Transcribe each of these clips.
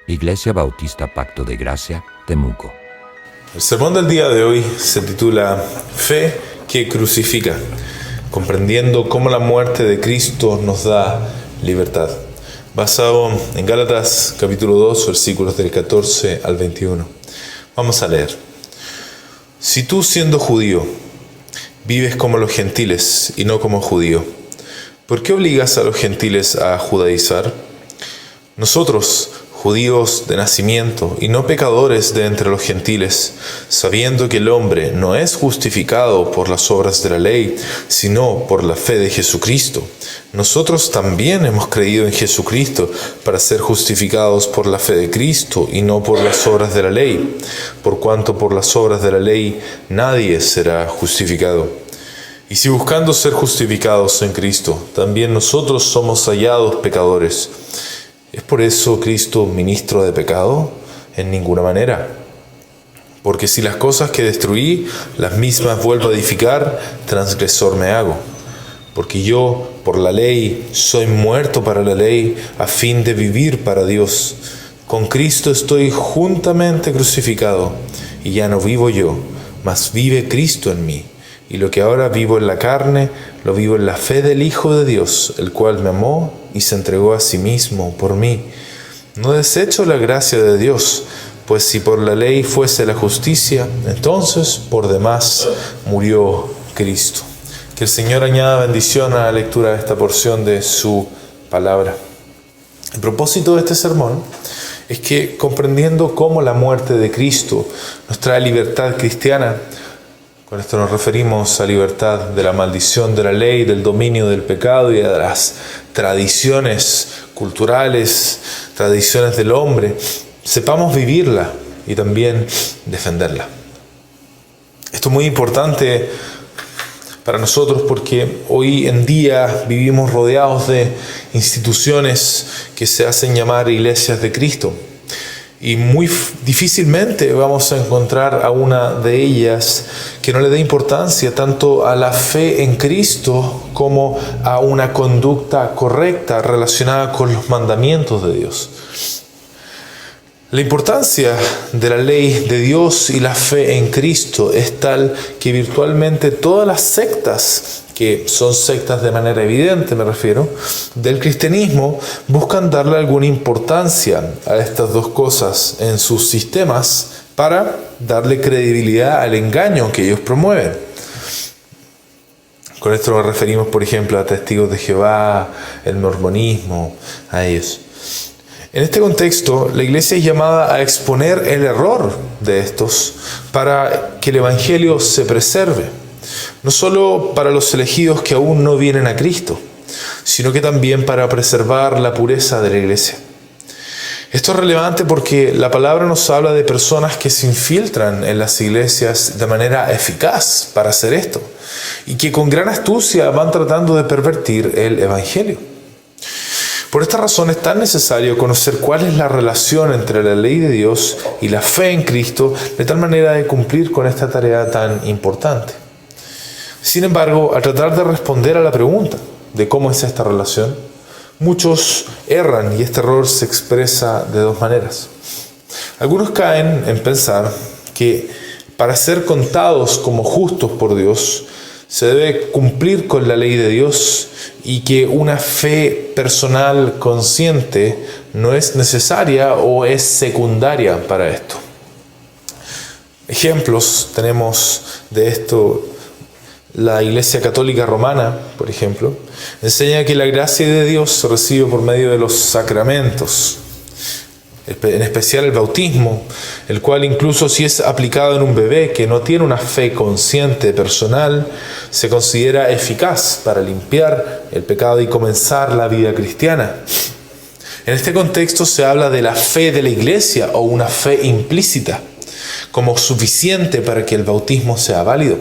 Iglesia Bautista Pacto de Gracia, Temuco. El sermón del día de hoy se titula Fe que crucifica, comprendiendo cómo la muerte de Cristo nos da libertad. Basado en Gálatas capítulo 2, versículos del 14 al 21. Vamos a leer. Si tú, siendo judío, vives como los gentiles y no como judío, ¿por qué obligas a los gentiles a judaizar? Nosotros, judíos de nacimiento y no pecadores de entre los gentiles, sabiendo que el hombre no es justificado por las obras de la ley, sino por la fe de Jesucristo, nosotros también hemos creído en Jesucristo para ser justificados por la fe de Cristo y no por las obras de la ley, por cuanto por las obras de la ley nadie será justificado. Y si buscando ser justificados en Cristo, también nosotros somos hallados pecadores, ¿es por eso Cristo ministro de pecado? En ninguna manera. Porque si las cosas que destruí, las mismas vuelvo a edificar, transgresor me hago. Porque yo, por la ley, soy muerto para la ley, a fin de vivir para Dios. Con Cristo estoy juntamente crucificado, y ya no vivo yo, mas vive Cristo en mí. Y lo que ahora vivo en la carne, lo vivo en la fe del Hijo de Dios, el cual me amó y se entregó a sí mismo por mí. No desecho la gracia de Dios, pues si por la ley fuese la justicia, entonces por demás murió Cristo. Que el Señor añada bendición a la lectura de esta porción de su palabra. El propósito de este sermón es que, comprendiendo cómo la muerte de Cristo nos trae libertad cristiana, con esto nos referimos a libertad de la maldición de la ley, del dominio del pecado y de las tradiciones culturales, tradiciones del hombre, sepamos vivirla y también defenderla. Esto es muy importante para nosotros porque hoy en día vivimos rodeados de instituciones que se hacen llamar iglesias de Cristo. Y muy difícilmente vamos a encontrar a una de ellas que no le dé importancia tanto a la fe en Cristo como a una conducta correcta relacionada con los mandamientos de Dios. La importancia de la ley de Dios y la fe en Cristo es tal que virtualmente todas las sectas, que son sectas de manera evidente, me refiero, del cristianismo, buscan darle alguna importancia a estas dos cosas en sus sistemas para darle credibilidad al engaño que ellos promueven. Con esto nos referimos, por ejemplo, a testigos de Jehová, el mormonismo, a ellos. En este contexto, la iglesia es llamada a exponer el error de estos para que el evangelio se preserve. No solo para los elegidos que aún no vienen a Cristo, sino que también para preservar la pureza de la iglesia. Esto es relevante porque la palabra nos habla de personas que se infiltran en las iglesias de manera eficaz para hacer esto y que con gran astucia van tratando de pervertir el evangelio. Por esta razón es tan necesario conocer cuál es la relación entre la ley de Dios y la fe en Cristo, de tal manera de cumplir con esta tarea tan importante. Sin embargo, al tratar de responder a la pregunta de cómo es esta relación, muchos erran y este error se expresa de dos maneras. Algunos caen en pensar que para ser contados como justos por Dios, se debe cumplir con la ley de Dios y que una fe personal consciente no es necesaria o es secundaria para esto. Ejemplos tenemos de esto. La Iglesia Católica Romana, por ejemplo, enseña que la gracia de Dios se recibe por medio de los sacramentos, en especial el bautismo, el cual incluso si es aplicado en un bebé que no tiene una fe consciente personal, se considera eficaz para limpiar el pecado y comenzar la vida cristiana. En este contexto se habla de la fe de la Iglesia o una fe implícita, como suficiente para que el bautismo sea válido.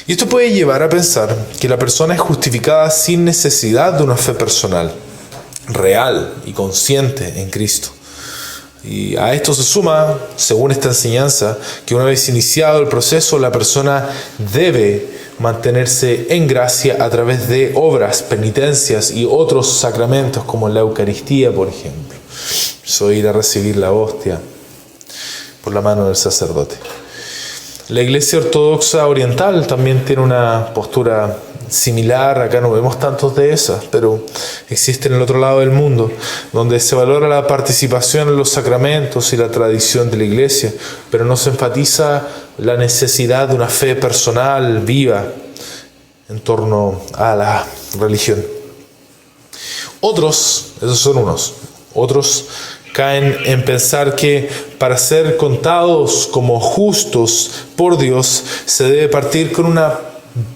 Y esto puede llevar a pensar que la persona es justificada sin necesidad de una fe personal, real y consciente en Cristo. Y a esto se suma, según esta enseñanza, que una vez iniciado el proceso, la persona debe mantenerse en gracia a través de obras, penitencias y otros sacramentos como la Eucaristía, por ejemplo. Hizo ir a recibir la hostia por la mano del sacerdote. La Iglesia Ortodoxa Oriental también tiene una postura similar. Acá no vemos tantos de esas, pero existe en el otro lado del mundo, donde se valora la participación en los sacramentos y la tradición de la Iglesia, pero no se enfatiza la necesidad de una fe personal viva en torno a la religión. Otros, esos son unos, otros caen en pensar que para ser contados como justos por Dios se debe partir con una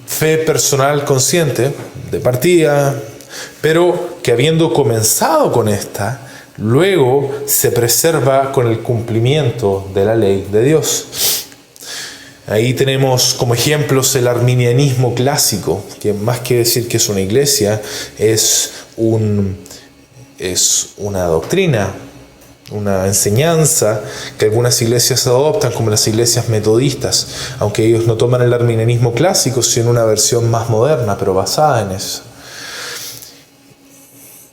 fe personal consciente de partida, pero que habiendo comenzado con esta, luego se preserva con el cumplimiento de la ley de Dios. Ahí tenemos como ejemplos el arminianismo clásico, que más que decir que es una iglesia, es una doctrina, una enseñanza que algunas iglesias adoptan, como las iglesias metodistas, aunque ellos no toman el arminianismo clásico, sino una versión más moderna, pero basada en eso.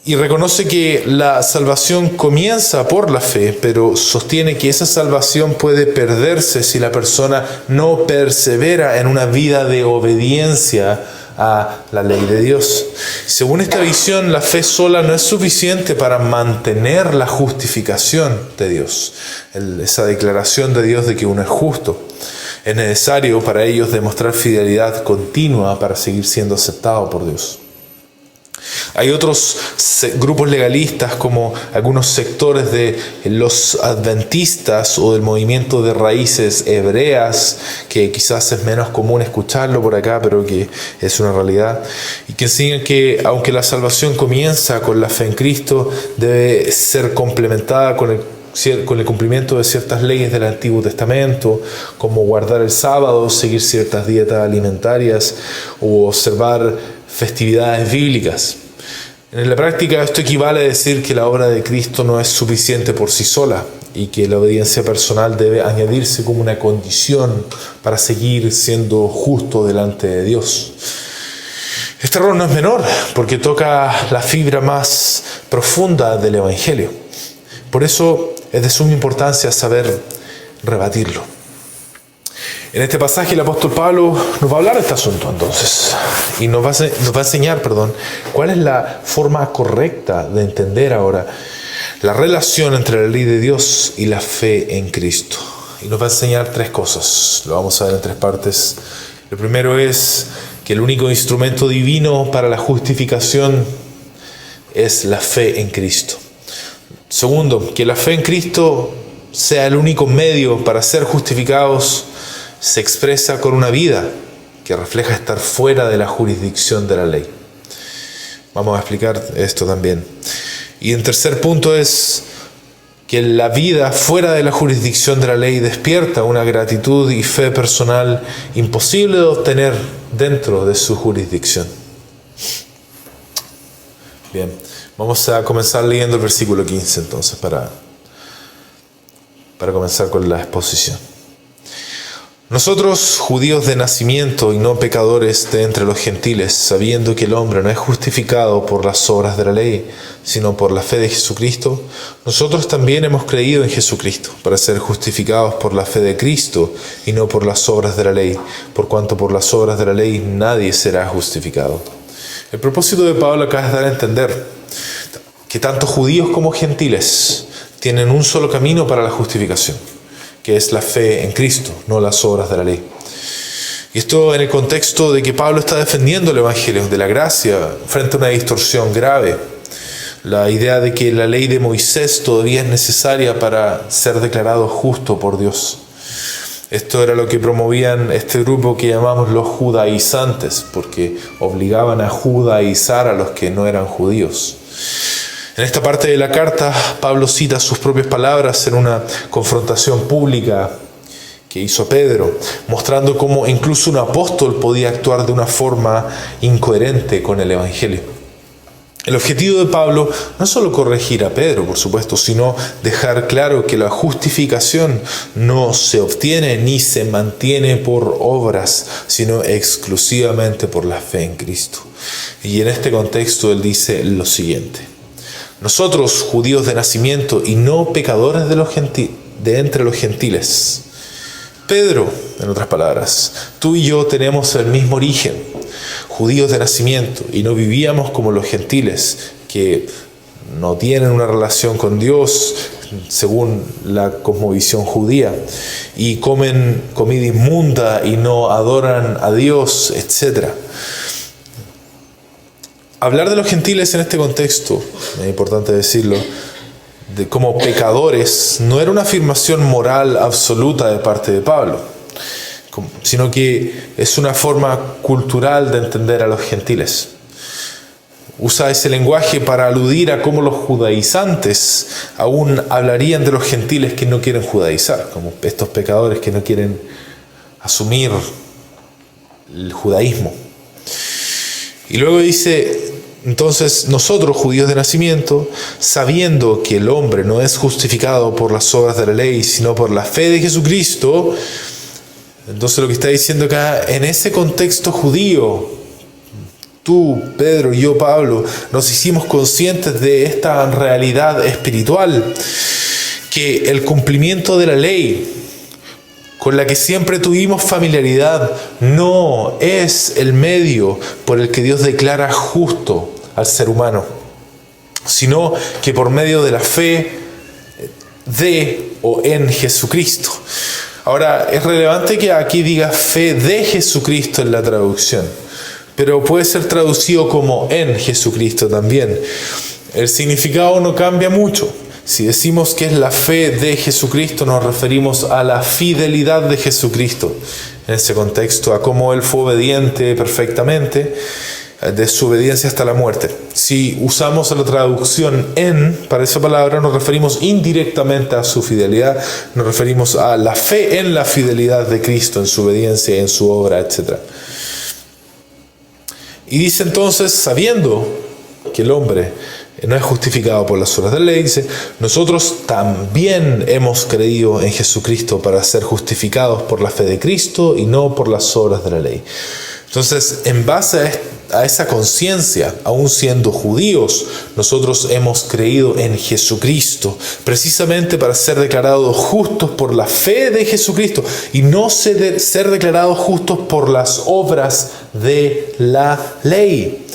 Y reconoce que la salvación comienza por la fe, pero sostiene que esa salvación puede perderse si la persona no persevera en una vida de obediencia a la ley de Dios. Según esta visión, la fe sola no es suficiente para mantener la justificación de Dios, esa declaración de Dios de que uno es justo. Es necesario para ellos demostrar fidelidad continua para seguir siendo aceptado por Dios. Hay otros grupos legalistas, como algunos sectores de los adventistas o del movimiento de raíces hebreas, que quizás es menos común escucharlo por acá, pero que es una realidad, y que enseñan que aunque la salvación comienza con la fe en Cristo, debe ser complementada con el cumplimiento de ciertas leyes del Antiguo Testamento, como guardar el sábado, seguir ciertas dietas alimentarias o observar festividades bíblicas. En la práctica esto equivale a decir que la obra de Cristo no es suficiente por sí sola y que la obediencia personal debe añadirse como una condición para seguir siendo justo delante de Dios. Este error no es menor porque toca la fibra más profunda del Evangelio. Por eso es de suma importancia saber rebatirlo. En este pasaje el apóstol Pablo nos va a hablar de este asunto entonces y nos va a enseñar, cuál es la forma correcta de entender ahora la relación entre la ley de Dios y la fe en Cristo. Y nos va a enseñar tres cosas, lo vamos a ver en tres partes. Lo primero es que el único instrumento divino para la justificación es la fe en Cristo. Segundo, que la fe en Cristo sea el único medio para ser justificados se expresa con una vida que refleja estar fuera de la jurisdicción de la ley. Vamos a explicar esto también. Y en tercer punto es que la vida fuera de la jurisdicción de la ley despierta una gratitud y fe personal imposible de obtener dentro de su jurisdicción. Bien, vamos a comenzar leyendo el versículo 15 entonces para comenzar con la exposición. Nosotros, judíos de nacimiento y no pecadores de entre los gentiles, sabiendo que el hombre no es justificado por las obras de la ley, sino por la fe de Jesucristo, nosotros también hemos creído en Jesucristo, para ser justificados por la fe de Cristo y no por las obras de la ley, por cuanto por las obras de la ley nadie será justificado. El propósito de Pablo acá es dar a entender que tanto judíos como gentiles tienen un solo camino para la justificación, que es la fe en Cristo, no las obras de la ley. Y esto en el contexto de que Pablo está defendiendo el Evangelio de la gracia frente a una distorsión grave. La idea de que la ley de Moisés todavía es necesaria para ser declarado justo por Dios. Esto era lo que promovían este grupo que llamamos los judaizantes, porque obligaban a judaizar a los que no eran judíos. En esta parte de la carta, Pablo cita sus propias palabras en una confrontación pública que hizo a Pedro, mostrando cómo incluso un apóstol podía actuar de una forma incoherente con el Evangelio. El objetivo de Pablo no es solo corregir a Pedro, por supuesto, sino dejar claro que la justificación no se obtiene ni se mantiene por obras, sino exclusivamente por la fe en Cristo. Y en este contexto él dice lo siguiente: Nosotros, judíos de nacimiento y no pecadores de entre los gentiles. Pedro, en otras palabras, tú y yo tenemos el mismo origen, judíos de nacimiento, y no vivíamos como los gentiles, que no tienen una relación con Dios según la cosmovisión judía, y comen comida inmunda y no adoran a Dios, etc. Hablar de los gentiles en este contexto, es importante decirlo, como pecadores, no era una afirmación moral absoluta de parte de Pablo, sino que es una forma cultural de entender a los gentiles. Usa ese lenguaje para aludir a cómo los judaizantes aún hablarían de los gentiles que no quieren judaizar, como estos pecadores que no quieren asumir el judaísmo. Y luego dice: entonces nosotros, judíos de nacimiento, sabiendo que el hombre no es justificado por las obras de la ley, sino por la fe de Jesucristo. Entonces lo que está diciendo acá, en ese contexto judío, tú, Pedro, y yo, Pablo, nos hicimos conscientes de esta realidad espiritual, que el cumplimiento de la ley, con la que siempre tuvimos familiaridad, no es el medio por el que Dios declara justo al ser humano, sino que por medio de la fe de o en Jesucristo. Ahora, es relevante que aquí diga fe de Jesucristo en la traducción, pero puede ser traducido como en Jesucristo también. El significado no cambia mucho. Si decimos que es la fe de Jesucristo, nos referimos a la fidelidad de Jesucristo. En ese contexto, a cómo Él fue obediente perfectamente, de su obediencia hasta la muerte. Si usamos la traducción en para esa palabra, nos referimos indirectamente a su fidelidad, nos referimos a la fe en la fidelidad de Cristo, en su obediencia, en su obra, etc. Y dice entonces, sabiendo que el hombre no es justificado por las obras de la ley, dice: nosotros también hemos creído en Jesucristo para ser justificados por la fe de Cristo y no por las obras de la ley. Entonces, en base a esa conciencia, aún siendo judíos, nosotros hemos creído en Jesucristo, precisamente para ser declarados justos por la fe de Jesucristo y no ser declarados justos por las obras de la ley,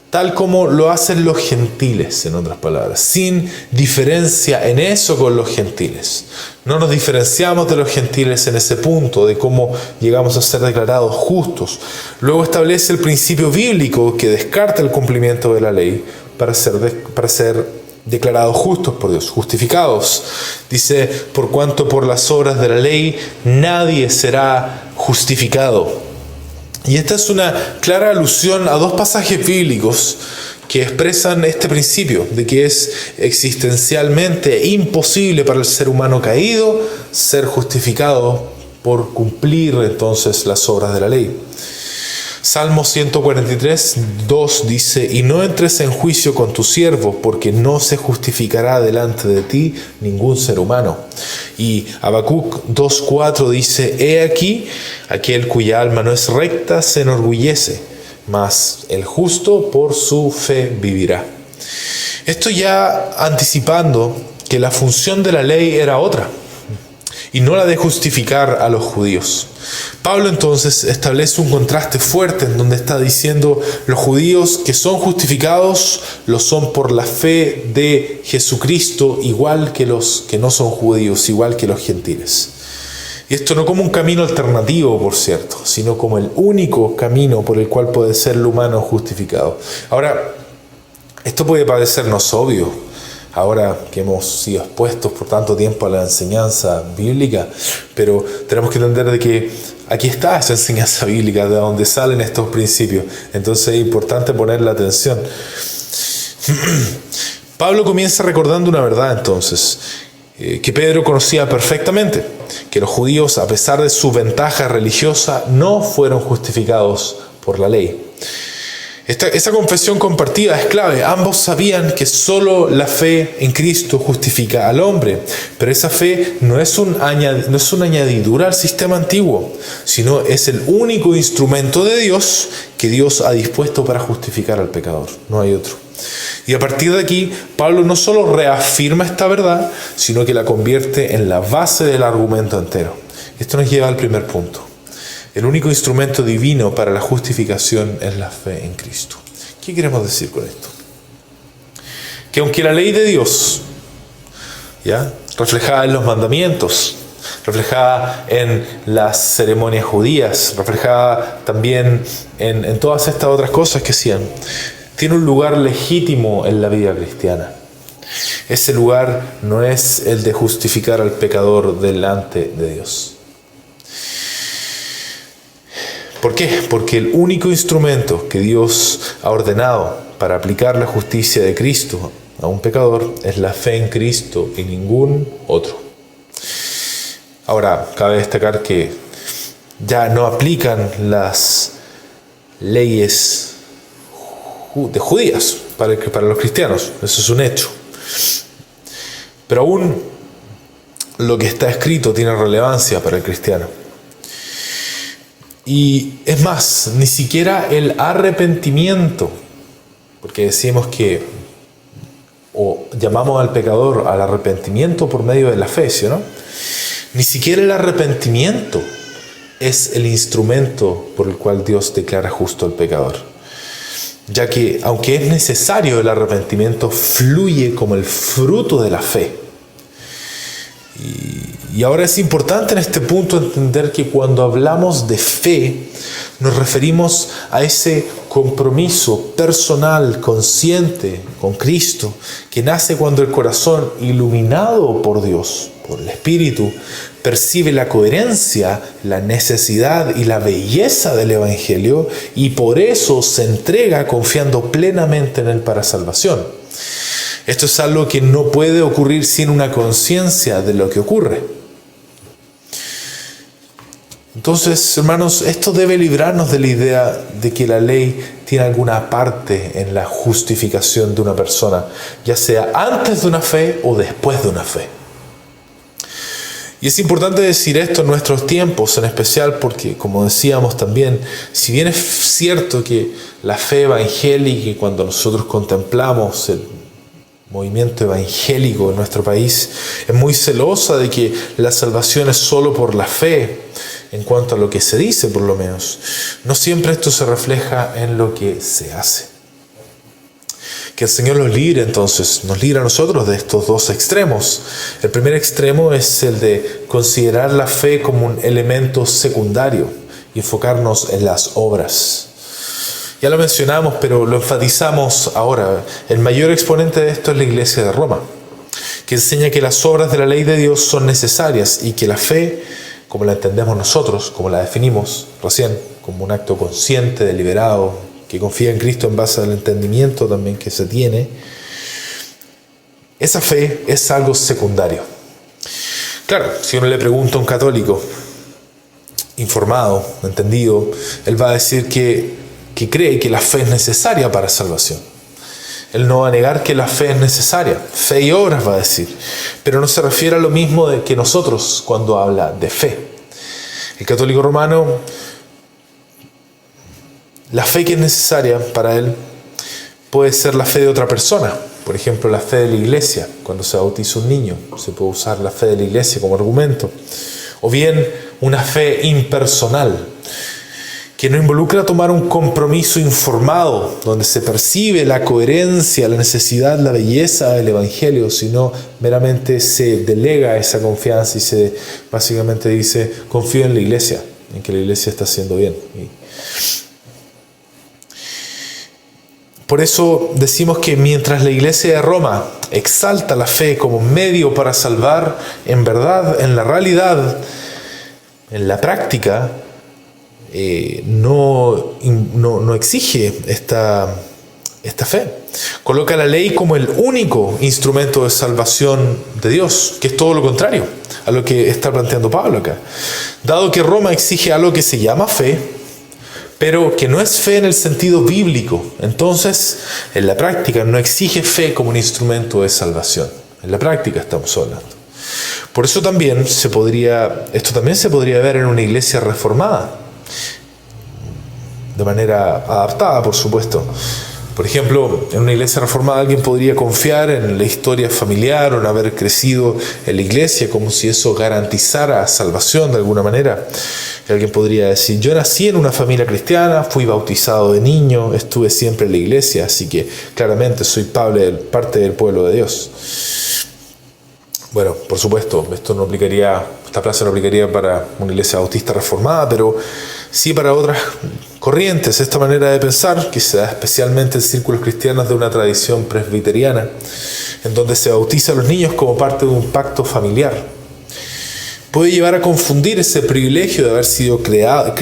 tal como lo hacen los gentiles, en otras palabras, sin diferencia en eso con los gentiles. No nos diferenciamos de los gentiles en ese punto de cómo llegamos a ser declarados justos. Luego establece el principio bíblico que descarta el cumplimiento de la ley para ser declarados justos por Dios, justificados. Dice: por cuanto por las obras de la ley nadie será justificado. Y esta es una clara alusión a dos pasajes bíblicos que expresan este principio de que es existencialmente imposible para el ser humano caído ser justificado por cumplir entonces las obras de la ley. Salmo 143, 2 dice: y no entres en juicio con tu siervo, porque no se justificará delante de ti ningún ser humano. Y Habacuc 2:4 dice: he aquí, aquel cuya alma no es recta se enorgullece, mas el justo por su fe vivirá. Esto ya anticipando que la función de la ley era otra, y no la de justificar a los judíos. Pablo entonces establece un contraste fuerte en donde está diciendo: los judíos que son justificados lo son por la fe de Jesucristo, igual que los que no son judíos, igual que los gentiles. Y esto no como un camino alternativo, por cierto, sino como el único camino por el cual puede ser el humano justificado. Ahora, esto puede parecernos obvio, ahora que hemos sido expuestos por tanto tiempo a la enseñanza bíblica, pero tenemos que entender de que aquí está esa enseñanza bíblica, de donde salen estos principios. Entonces es importante ponerle atención. Pablo comienza recordando una verdad entonces, que Pedro conocía perfectamente, que los judíos, a pesar de su ventaja religiosa, no fueron justificados por la ley. Esa confesión compartida es clave. Ambos sabían que solo la fe en Cristo justifica al hombre, pero esa fe no es una añadidura al sistema antiguo, sino es el único instrumento de Dios que Dios ha dispuesto para justificar al pecador. No hay otro. Y a partir de aquí, Pablo no solo reafirma esta verdad, sino que la convierte en la base del argumento entero. Esto nos lleva al primer punto. El único instrumento divino para la justificación es la fe en Cristo. ¿Qué queremos decir con esto? Que aunque la ley de Dios, ¿ya?, reflejada en los mandamientos, reflejada en las ceremonias judías, reflejada también en todas estas otras cosas que hacían, tiene un lugar legítimo en la vida cristiana. Ese lugar no es el de justificar al pecador delante de Dios. ¿Por qué? Porque el único instrumento que Dios ha ordenado para aplicar la justicia de Cristo a un pecador es la fe en Cristo y ningún otro. Ahora, cabe destacar que ya no aplican las leyes de judías para los cristianos. Eso es un hecho. Pero aún lo que está escrito tiene relevancia para el cristiano. Y es más, ni siquiera el arrepentimiento, porque decimos que, o llamamos al pecador al arrepentimiento por medio de la fe, ¿sí o no? Ni siquiera el arrepentimiento es el instrumento por el cual Dios declara justo al pecador. Ya que, aunque es necesario el arrepentimiento, fluye como el fruto de la fe. Y ahora es importante en este punto entender que cuando hablamos de fe, nos referimos a ese compromiso personal, consciente con Cristo, que nace cuando el corazón, iluminado por Dios, por el Espíritu, percibe la coherencia, la necesidad y la belleza del Evangelio, y por eso se entrega confiando plenamente en Él para salvación. Esto es algo que no puede ocurrir sin una conciencia de lo que ocurre. Entonces, hermanos, esto debe librarnos de la idea de que la ley tiene alguna parte en la justificación de una persona, ya sea antes de una fe o después de una fe. Y es importante decir esto en nuestros tiempos, en especial porque, como decíamos también, si bien es cierto que la fe evangélica, y cuando nosotros contemplamos el movimiento evangélico en nuestro país, es muy celosa de que la salvación es solo por la fe, en cuanto a lo que se dice por lo menos. No siempre esto se refleja en lo que se hace. Que el Señor los libre entonces, nos libre a nosotros de estos dos extremos. El primer extremo es el de considerar la fe como un elemento secundario y enfocarnos en las obras. Ya lo mencionamos, pero lo enfatizamos ahora. El mayor exponente de esto es la Iglesia de Roma, que enseña que las obras de la ley de Dios son necesarias y que la fe, como la entendemos nosotros, como la definimos recién, como un acto consciente, deliberado, que confía en Cristo en base al entendimiento también que se tiene, esa fe es algo secundario. Claro, si uno le pregunta a un católico informado, entendido, él va a decir que cree que la fe es necesaria para salvación. Él no va a negar que la fe es necesaria. Fe y obras va a decir. Pero no se refiere a lo mismo de que nosotros cuando habla de fe. El católico romano, la fe que es necesaria para él puede ser la fe de otra persona. Por ejemplo, la fe de la iglesia. Cuando se bautiza un niño, se puede usar la fe de la iglesia como argumento. O bien una fe impersonal, que no involucra tomar un compromiso informado, donde se percibe la coherencia, la necesidad, la belleza del Evangelio, sino meramente se delega esa confianza y se básicamente dice, confío en la iglesia, en que la iglesia está haciendo bien. Por eso decimos que mientras la Iglesia de Roma exalta la fe como medio para salvar, en verdad, en la realidad, en la práctica, no exige esta fe. Coloca la ley como el único instrumento de salvación de Dios, que es todo lo contrario a lo que está planteando Pablo acá. Dado que Roma exige algo que se llama fe, pero que no es fe en el sentido bíblico, entonces en la práctica no exige fe como un instrumento de salvación. En la práctica estamos hablando. Por eso también esto también se podría ver en una iglesia reformada, de manera adaptada, por supuesto. Por ejemplo, en una iglesia reformada alguien podría confiar en la historia familiar o en haber crecido en la iglesia como si eso garantizara salvación de alguna manera. Y alguien podría decir, yo nací en una familia cristiana, fui bautizado de niño, estuve siempre en la iglesia, así que claramente soy parte del pueblo de Dios. Bueno, por supuesto, esta frase no aplicaría para una iglesia bautista reformada, pero sí para otras corrientes. Esta manera de pensar, que se da especialmente en círculos cristianos de una tradición presbiteriana, en donde se bautiza a los niños como parte de un pacto familiar, puede llevar a confundir ese privilegio de haber sido criado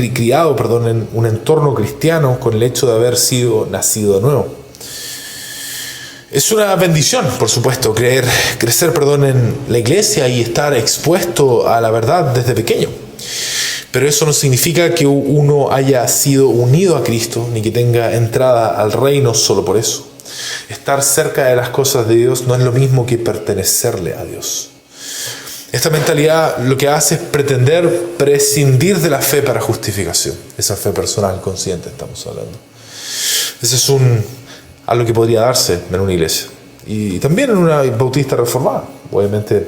en un entorno cristiano con el hecho de haber sido nacido de nuevo. Es una bendición, por supuesto, crecer en la iglesia y estar expuesto a la verdad desde pequeño. Pero eso no significa que uno haya sido unido a Cristo, ni que tenga entrada al reino solo por eso. Estar cerca de las cosas de Dios no es lo mismo que pertenecerle a Dios. Esta mentalidad lo que hace es pretender prescindir de la fe para justificación. Esa fe personal, consciente, estamos hablando. Ese es algo que podría darse en una iglesia. Y también en una bautista reformada. Obviamente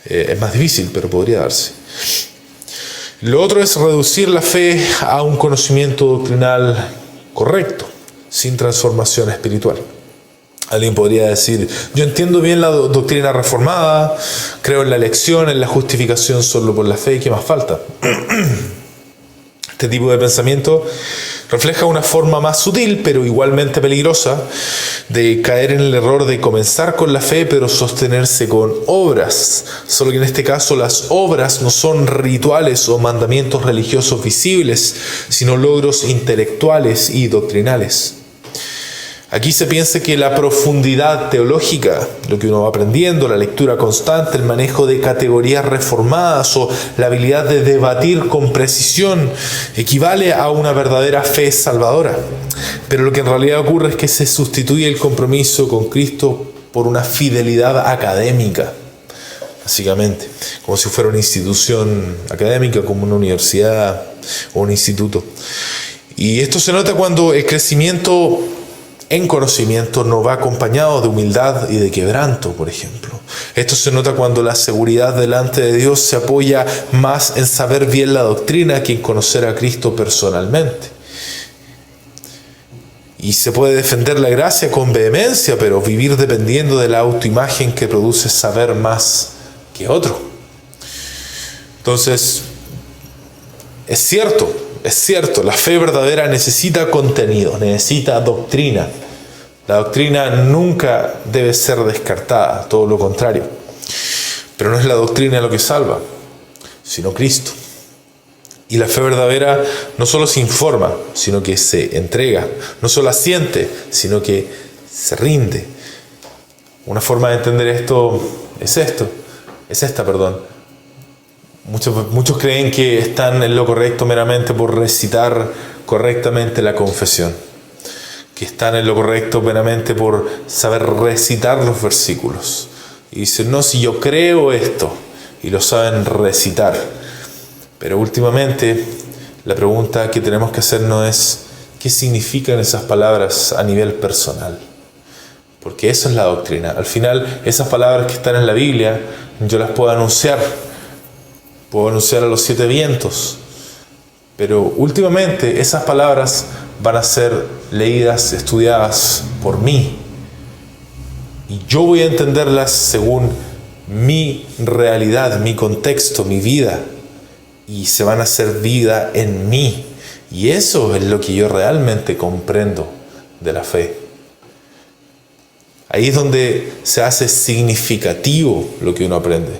es más difícil, pero podría darse. Lo otro es reducir la fe a un conocimiento doctrinal correcto, sin transformación espiritual. Alguien podría decir, yo entiendo bien la doctrina reformada, creo en la elección, en la justificación solo por la fe, ¿qué más falta? Este tipo de pensamiento refleja una forma más sutil, pero igualmente peligrosa, de caer en el error de comenzar con la fe, pero sostenerse con obras. Solo que en este caso las obras no son rituales o mandamientos religiosos visibles, sino logros intelectuales y doctrinales. Aquí se piensa que la profundidad teológica, lo que uno va aprendiendo, la lectura constante, el manejo de categorías reformadas o la habilidad de debatir con precisión equivale a una verdadera fe salvadora. Pero lo que en realidad ocurre es que se sustituye el compromiso con Cristo por una fidelidad académica, básicamente, como si fuera una institución académica, como una universidad o un instituto. Y esto se nota cuando el crecimiento en conocimiento no va acompañado de humildad y de quebranto, por ejemplo. Esto se nota cuando la seguridad delante de Dios se apoya más en saber bien la doctrina que en conocer a Cristo personalmente. Y se puede defender la gracia con vehemencia, pero vivir dependiendo de la autoimagen que produce saber más que otro. Entonces, es cierto, la fe verdadera necesita contenido, necesita doctrina. La doctrina nunca debe ser descartada, todo lo contrario. Pero no es la doctrina lo que salva, sino Cristo. Y la fe verdadera no solo se informa, sino que se entrega. No solo asiente, sino que se rinde. Una forma de entender esto es esta. Muchos creen que están en lo correcto meramente por recitar correctamente la confesión, que están en lo correcto meramente por saber recitar los versículos. Y dicen, no, si yo creo esto, y lo saben recitar. Pero últimamente la pregunta que tenemos que hacernos es, ¿qué significan esas palabras a nivel personal? Porque eso es la doctrina. Al final, esas palabras que están en la Biblia, yo las puedo anunciar a los 7 vientos, pero últimamente esas palabras van a ser leídas, estudiadas por mí, y yo voy a entenderlas según mi realidad, mi contexto, mi vida, y se van a hacer vida en mí, y eso es lo que yo realmente comprendo de la fe. Ahí es donde se hace significativo lo que uno aprende.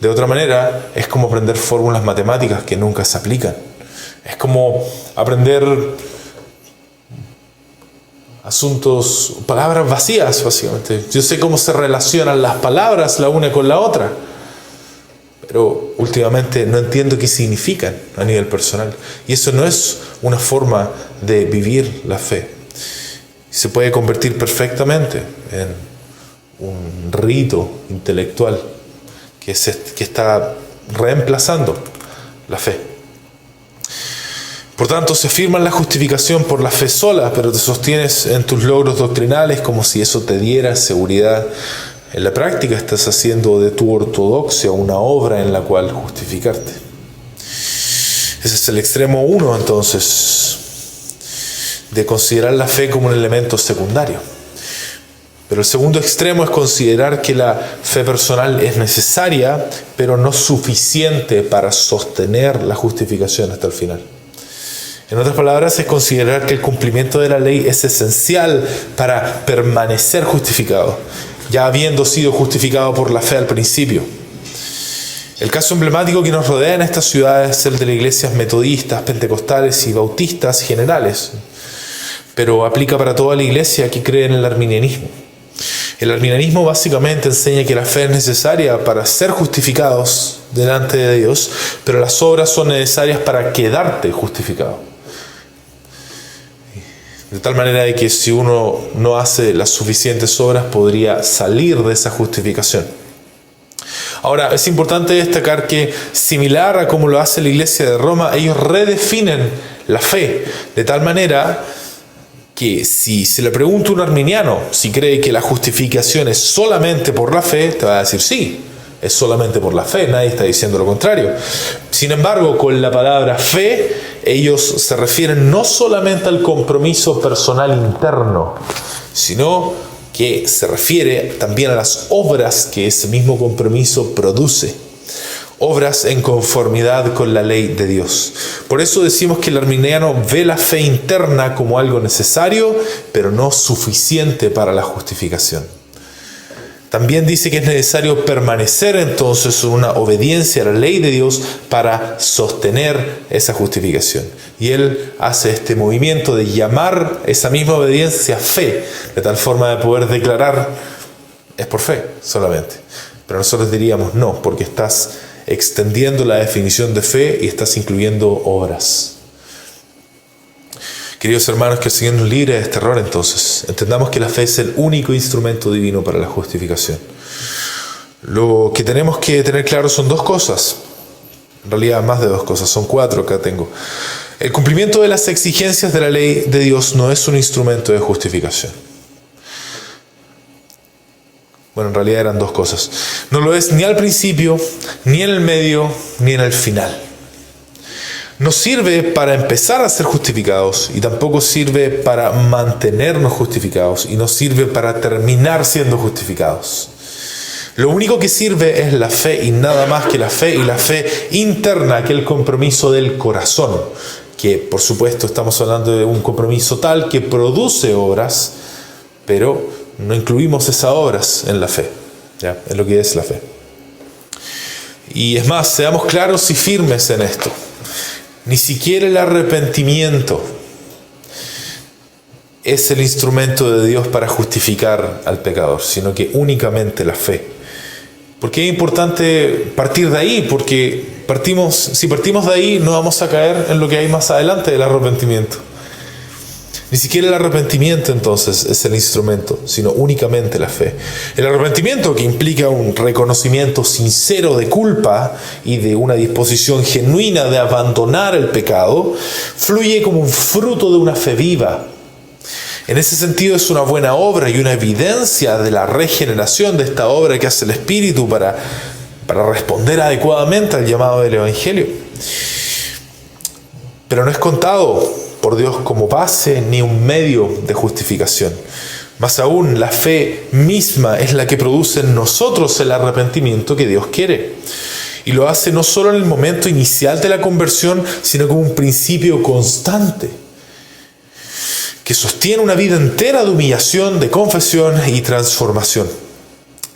De otra manera, es como aprender fórmulas matemáticas que nunca se aplican. Es como aprender palabras vacías, básicamente. Yo sé cómo se relacionan las palabras la una con la otra, pero últimamente no entiendo qué significan a nivel personal. Y eso no es una forma de vivir la fe. Se puede convertir perfectamente en un rito intelectual que está reemplazando la fe. Por tanto, se afirma la justificación por la fe sola, pero te sostienes en tus logros doctrinales como si eso te diera seguridad. En la práctica estás haciendo de tu ortodoxia una obra en la cual justificarte. Ese es el extremo 1, entonces, de considerar la fe como un elemento secundario. Pero el segundo extremo es considerar que la fe personal es necesaria, pero no suficiente para sostener la justificación hasta el final. En otras palabras, es considerar que el cumplimiento de la ley es esencial para permanecer justificado, ya habiendo sido justificado por la fe al principio. El caso emblemático que nos rodea en esta ciudad es el de las iglesias metodistas, pentecostales y bautistas generales, pero aplica para toda la iglesia que cree en el arminianismo. El arminianismo básicamente enseña que la fe es necesaria para ser justificados delante de Dios, pero las obras son necesarias para quedarte justificado. De tal manera de que si uno no hace las suficientes obras, podría salir de esa justificación. Ahora, es importante destacar que, similar a como lo hace la Iglesia de Roma, ellos redefinen la fe, de tal manera que si se le pregunta a un arminiano si cree que la justificación es solamente por la fe, te va a decir sí, es solamente por la fe, nadie está diciendo lo contrario. Sin embargo, con la palabra fe, ellos se refieren no solamente al compromiso personal interno, sino que se refiere también a las obras que ese mismo compromiso produce. Obras en conformidad con la ley de Dios. Por eso decimos que el arminiano ve la fe interna como algo necesario, pero no suficiente para la justificación. También dice que es necesario permanecer entonces en una obediencia a la ley de Dios para sostener esa justificación. Y él hace este movimiento de llamar esa misma obediencia fe, de tal forma de poder declarar, es por fe solamente. Pero nosotros diríamos no, porque estás extendiendo la definición de fe y estás incluyendo obras. Queridos hermanos, que el Señor nos libre de este error entonces. Entendamos que la fe es el único instrumento divino para la justificación. Lo que tenemos que tener claro son dos cosas. En realidad más de dos cosas, son 4 acá tengo. El cumplimiento de las exigencias de la ley de Dios no es un instrumento de justificación. Bueno, en realidad eran 2 cosas. No lo es ni al principio, ni en el medio, ni en el final. No sirve para empezar a ser justificados y tampoco sirve para mantenernos justificados y no sirve para terminar siendo justificados. Lo único que sirve es la fe y nada más que la fe y la fe interna, que el compromiso del corazón, que por supuesto estamos hablando de un compromiso tal que produce obras, pero no incluimos esas obras en la fe, ¿ya? En lo que es la fe. Y es más, seamos claros y firmes en esto. Ni siquiera el arrepentimiento es el instrumento de Dios para justificar al pecador, sino que únicamente la fe. ¿Por qué es importante partir de ahí? Porque si partimos de ahí no vamos a caer en lo que hay más adelante del arrepentimiento. Ni siquiera el arrepentimiento entonces es el instrumento, sino únicamente la fe. El arrepentimiento, que implica un reconocimiento sincero de culpa y de una disposición genuina de abandonar el pecado, fluye como un fruto de una fe viva. En ese sentido es una buena obra y una evidencia de la regeneración de esta obra que hace el Espíritu para responder adecuadamente al llamado del Evangelio. Pero no es contado por Dios como base ni un medio de justificación. Más aún, la fe misma es la que produce en nosotros el arrepentimiento que Dios quiere. Y lo hace no solo en el momento inicial de la conversión, sino como un principio constante, que sostiene una vida entera de humillación, de confesión y transformación.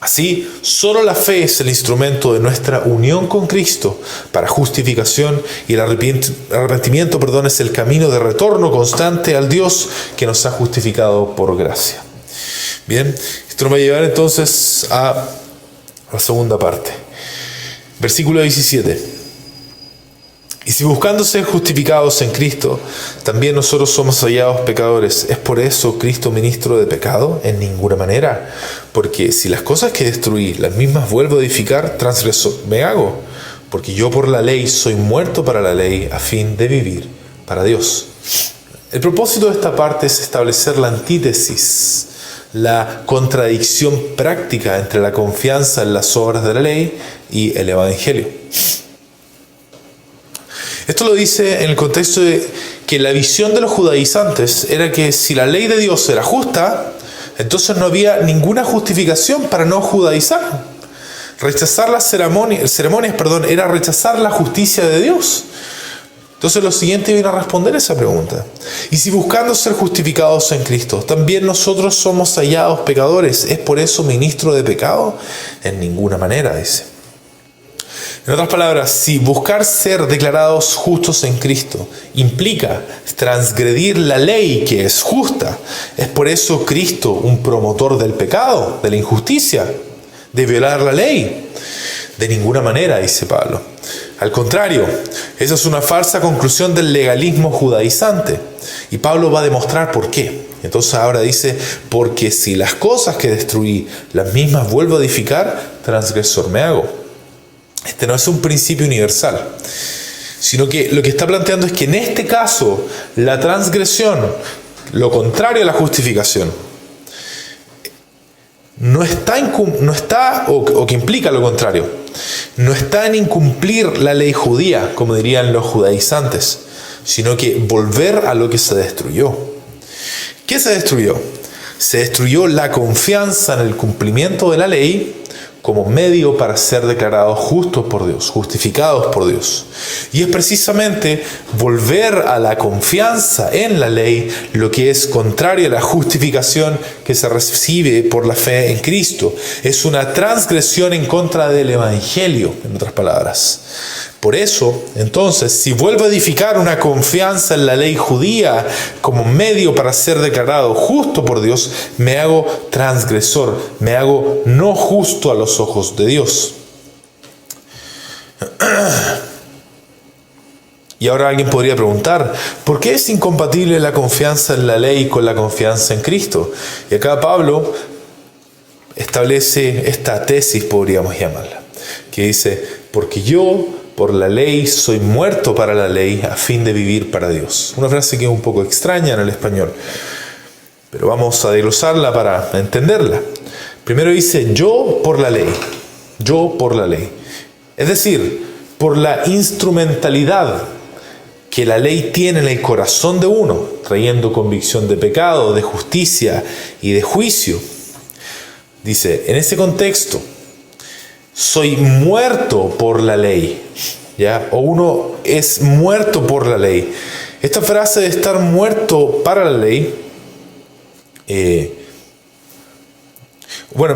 Así, solo la fe es el instrumento de nuestra unión con Cristo para justificación, y el arrepentimiento, es el camino de retorno constante al Dios que nos ha justificado por gracia. Bien, esto nos va a llevar entonces a la segunda parte. Versículo 17. Y si buscando ser justificados en Cristo, también nosotros somos hallados pecadores, ¿es por eso Cristo ministro de pecado? En ninguna manera. Porque si las cosas que destruí, las mismas vuelvo a edificar, transgresor me hago. Porque yo por la ley soy muerto para la ley, a fin de vivir para Dios. El propósito de esta parte es establecer la antítesis, la contradicción práctica entre la confianza en las obras de la ley y el Evangelio. Esto lo dice en el contexto de que la visión de los judaizantes era que si la ley de Dios era justa, entonces no había ninguna justificación para no judaizar. Rechazar las ceremonias, era rechazar la justicia de Dios. Entonces lo siguiente viene a responder esa pregunta. Y si buscando ser justificados en Cristo, también nosotros somos hallados pecadores, ¿es por eso ministro de pecado? En ninguna manera, dice. En otras palabras, si buscar ser declarados justos en Cristo implica transgredir la ley que es justa, ¿es por eso Cristo un promotor del pecado, de la injusticia, de violar la ley? De ninguna manera, dice Pablo. Al contrario, esa es una falsa conclusión del legalismo judaizante. Y Pablo va a demostrar por qué. Entonces ahora dice, porque si las cosas que destruí, las mismas vuelvo a edificar, transgresor me hago. Este no es un principio universal, sino que lo que está planteando es que en este caso, la transgresión, lo contrario a la justificación, o que implica lo contrario, no está en incumplir la ley judía, como dirían los judaizantes, sino que volver a lo que se destruyó. ¿Qué se destruyó? Se destruyó la confianza en el cumplimiento de la ley como medio para ser declarados justos por Dios, justificados por Dios. Y es precisamente volver a la confianza en la ley lo que es contrario a la justificación que se recibe por la fe en Cristo. Es una transgresión en contra del Evangelio, en otras palabras. Por eso, entonces, si vuelvo a edificar una confianza en la ley judía como medio para ser declarado justo por Dios, me hago transgresor, me hago no justo a los ojos de Dios. Y ahora alguien podría preguntar, ¿por qué es incompatible la confianza en la ley con la confianza en Cristo? Y acá Pablo establece esta tesis, podríamos llamarla, que dice, porque yo por la ley soy muerto para la ley a fin de vivir para Dios. Una frase que es un poco extraña en el español, pero vamos a desglosarla para entenderla. Primero dice, yo por la ley. Yo por la ley. Es decir, por la instrumentalidad que la ley tiene en el corazón de uno, trayendo convicción de pecado, de justicia y de juicio. Dice, en ese contexto, soy muerto por la ley, ¿ya? O uno es muerto por la ley. Esta frase de estar muerto para la ley, en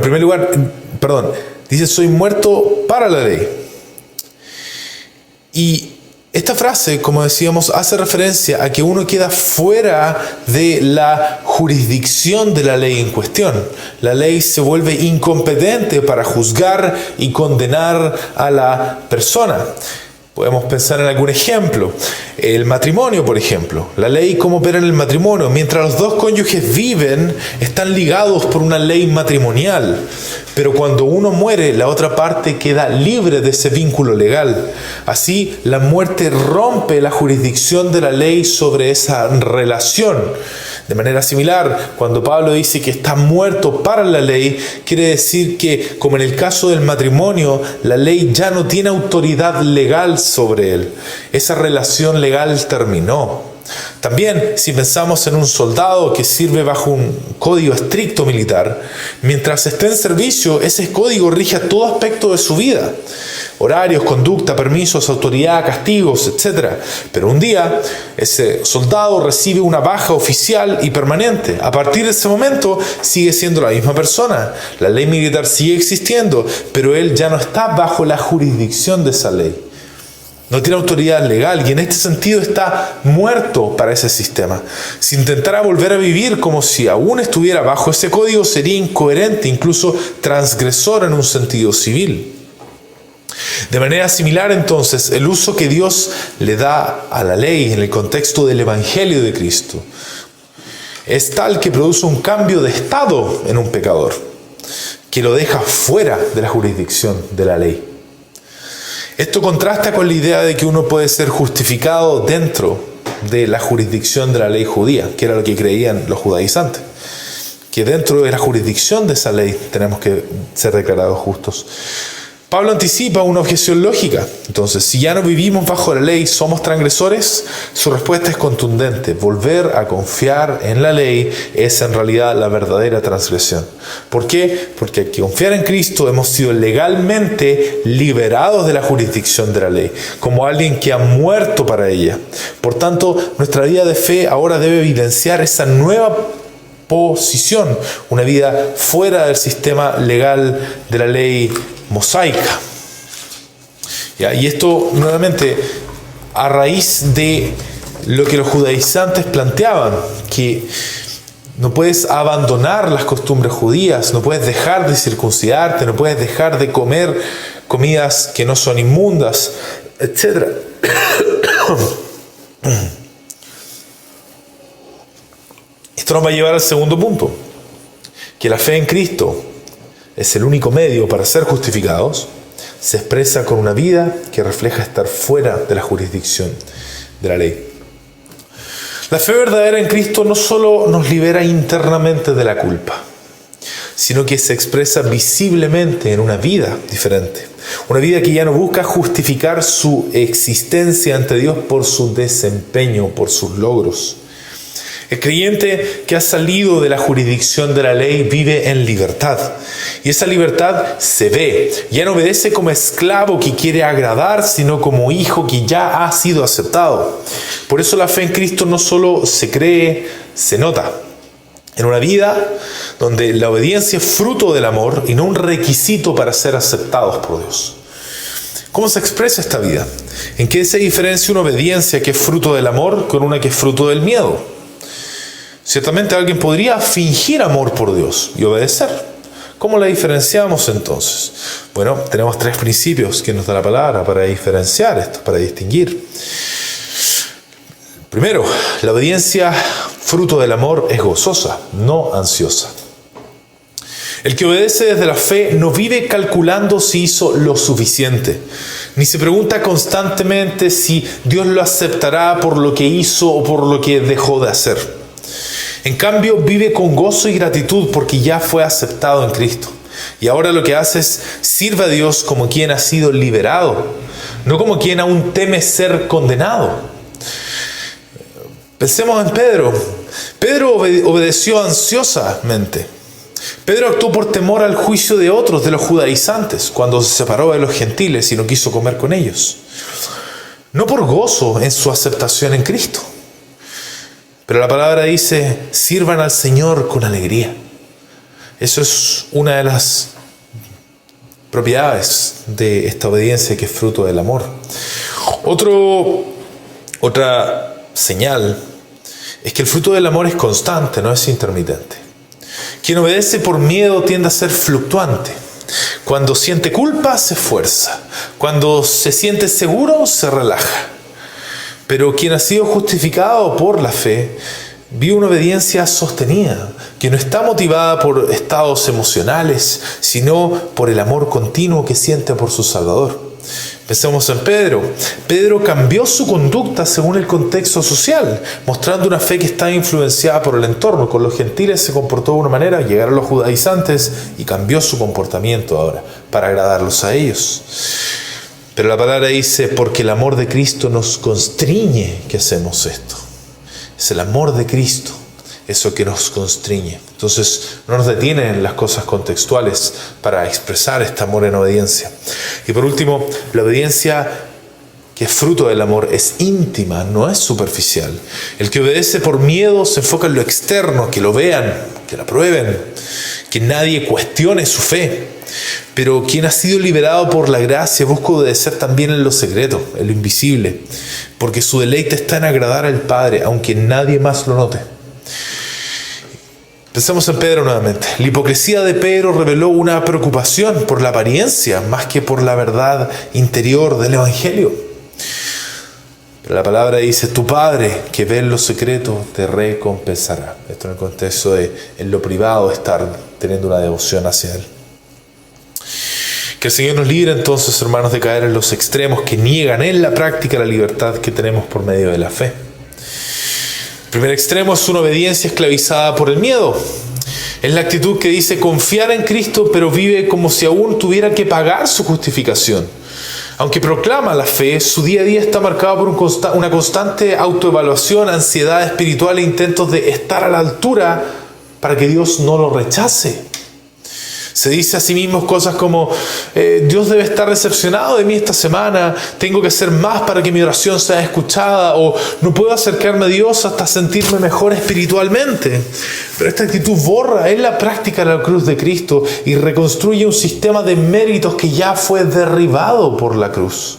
primer lugar, dice soy muerto para la ley. Y esta frase, como decíamos, hace referencia a que uno queda fuera de la jurisdicción de la ley en cuestión. La ley se vuelve incompetente para juzgar y condenar a la persona. Podemos pensar en algún ejemplo. El matrimonio, por ejemplo. La ley, ¿cómo opera en el matrimonio? Mientras los dos cónyuges viven, están ligados por una ley matrimonial. Pero cuando uno muere, la otra parte queda libre de ese vínculo legal. Así, la muerte rompe la jurisdicción de la ley sobre esa relación. De manera similar, cuando Pablo dice que está muerto para la ley, quiere decir que, como en el caso del matrimonio, la ley ya no tiene autoridad legal sobre él. Esa relación legal terminó. También, si pensamos en un soldado que sirve bajo un código estricto militar, mientras esté en servicio, ese código rige a todo aspecto de su vida. Horarios, conducta, permisos, autoridad, castigos, etc. Pero un día, ese soldado recibe una baja oficial y permanente. A partir de ese momento, sigue siendo la misma persona. La ley militar sigue existiendo, pero él ya no está bajo la jurisdicción de esa ley. No tiene autoridad legal y en este sentido está muerto para ese sistema. Si intentara volver a vivir como si aún estuviera bajo ese código, sería incoherente, incluso transgresor en un sentido civil. De manera similar, entonces, el uso que Dios le da a la ley en el contexto del Evangelio de Cristo es tal que produce un cambio de estado en un pecador, que lo deja fuera de la jurisdicción de la ley. Esto contrasta con la idea de que uno puede ser justificado dentro de la jurisdicción de la ley judía, que era lo que creían los judaizantes. Que dentro de la jurisdicción de esa ley tenemos que ser declarados justos. Pablo anticipa una objeción lógica. Entonces, si ya no vivimos bajo la ley, ¿somos transgresores? Su respuesta es contundente. Volver a confiar en la ley es en realidad la verdadera transgresión. ¿Por qué? Porque al confiar en Cristo hemos sido legalmente liberados de la jurisdicción de la ley, como alguien que ha muerto para ella. Por tanto, nuestra vida de fe ahora debe evidenciar esa nueva posición, una vida fuera del sistema legal de la ley mosaica. ¿Ya? Y esto nuevamente a raíz de lo que los judaizantes planteaban, que no puedes abandonar las costumbres judías, no puedes dejar de circuncidarte, no puedes dejar de comer comidas que no son inmundas, etc. Esto nos va a llevar al segundo punto, que la fe en Cristo es el único medio para ser justificados, se expresa con una vida que refleja estar fuera de la jurisdicción de la ley. La fe verdadera en Cristo no solo nos libera internamente de la culpa, sino que se expresa visiblemente en una vida diferente. Una vida que ya no busca justificar su existencia ante Dios por su desempeño, por sus logros. El creyente que ha salido de la jurisdicción de la ley vive en libertad. Y esa libertad se ve. Ya no obedece como esclavo que quiere agradar, sino como hijo que ya ha sido aceptado. Por eso la fe en Cristo no solo se cree, se nota. En una vida donde la obediencia es fruto del amor y no un requisito para ser aceptados por Dios. ¿Cómo se expresa esta vida? ¿En qué se diferencia una obediencia que es fruto del amor con una que es fruto del miedo? Ciertamente alguien podría fingir amor por Dios y obedecer. ¿Cómo la diferenciamos entonces? Bueno, tenemos 3 principios que nos da la palabra para diferenciar esto, para distinguir. Primero, la obediencia fruto del amor es gozosa, no ansiosa. El que obedece desde la fe no vive calculando si hizo lo suficiente, ni se pregunta constantemente si Dios lo aceptará por lo que hizo o por lo que dejó de hacer. En cambio, vive con gozo y gratitud porque ya fue aceptado en Cristo. Y ahora lo que hace es sirve a Dios como quien ha sido liberado, no como quien aún teme ser condenado. Pensemos en Pedro. Pedro obedeció ansiosamente. Pedro actuó por temor al juicio de otros, de los judaizantes, cuando se separó de los gentiles y no quiso comer con ellos. No por gozo en su aceptación en Cristo. Pero la palabra dice, sirvan al Señor con alegría. Eso es una de las propiedades de esta obediencia que es fruto del amor. Otra señal es que el fruto del amor es constante, no es intermitente. Quien obedece por miedo tiende a ser fluctuante. Cuando siente culpa, se esfuerza. Cuando se siente seguro, se relaja. Pero quien ha sido justificado por la fe, vive una obediencia sostenida, que no está motivada por estados emocionales, sino por el amor continuo que siente por su Salvador. Pensemos en Pedro. Pedro cambió su conducta según el contexto social, mostrando una fe que está influenciada por el entorno. Con los gentiles se comportó de una manera, llegaron los judaizantes y cambió su comportamiento ahora para agradarlos a ellos. Pero la palabra dice, porque el amor de Cristo nos constriñe que hacemos esto. Es el amor de Cristo, eso que nos constriñe. Entonces, no nos detienen las cosas contextuales para expresar este amor en obediencia. Y por último, la obediencia que es fruto del amor es íntima, no es superficial. El que obedece por miedo se enfoca en lo externo, que lo vean, que la prueben, que nadie cuestione su fe. Pero quien ha sido liberado por la gracia busca obedecer también en lo secreto, en lo invisible, porque su deleite está en agradar al Padre, aunque nadie más lo note. Pensemos en Pedro nuevamente. La hipocresía de Pedro reveló una preocupación por la apariencia más que por la verdad interior del Evangelio. Pero la palabra dice, tu Padre que ve en lo secreto te recompensará. Esto en el contexto de en lo privado estar teniendo una devoción hacia Él. Que el Señor nos libre entonces, hermanos, de caer en los extremos que niegan en la práctica la libertad que tenemos por medio de la fe. primer extremo es una obediencia esclavizada por el miedo. Es la actitud que dice confiar en Cristo, pero vive como si aún tuviera que pagar su justificación. Aunque proclama la fe, su día a día está marcado por una constante autoevaluación, ansiedad espiritual e intentos de estar a la altura para que Dios no lo rechace. Se dice a sí mismo cosas como, Dios debe estar decepcionado de mí esta semana, tengo que hacer más para que mi oración sea escuchada, o no puedo acercarme a Dios hasta sentirme mejor espiritualmente. Pero esta actitud borra en la práctica la cruz de Cristo y reconstruye un sistema de méritos que ya fue derribado por la cruz.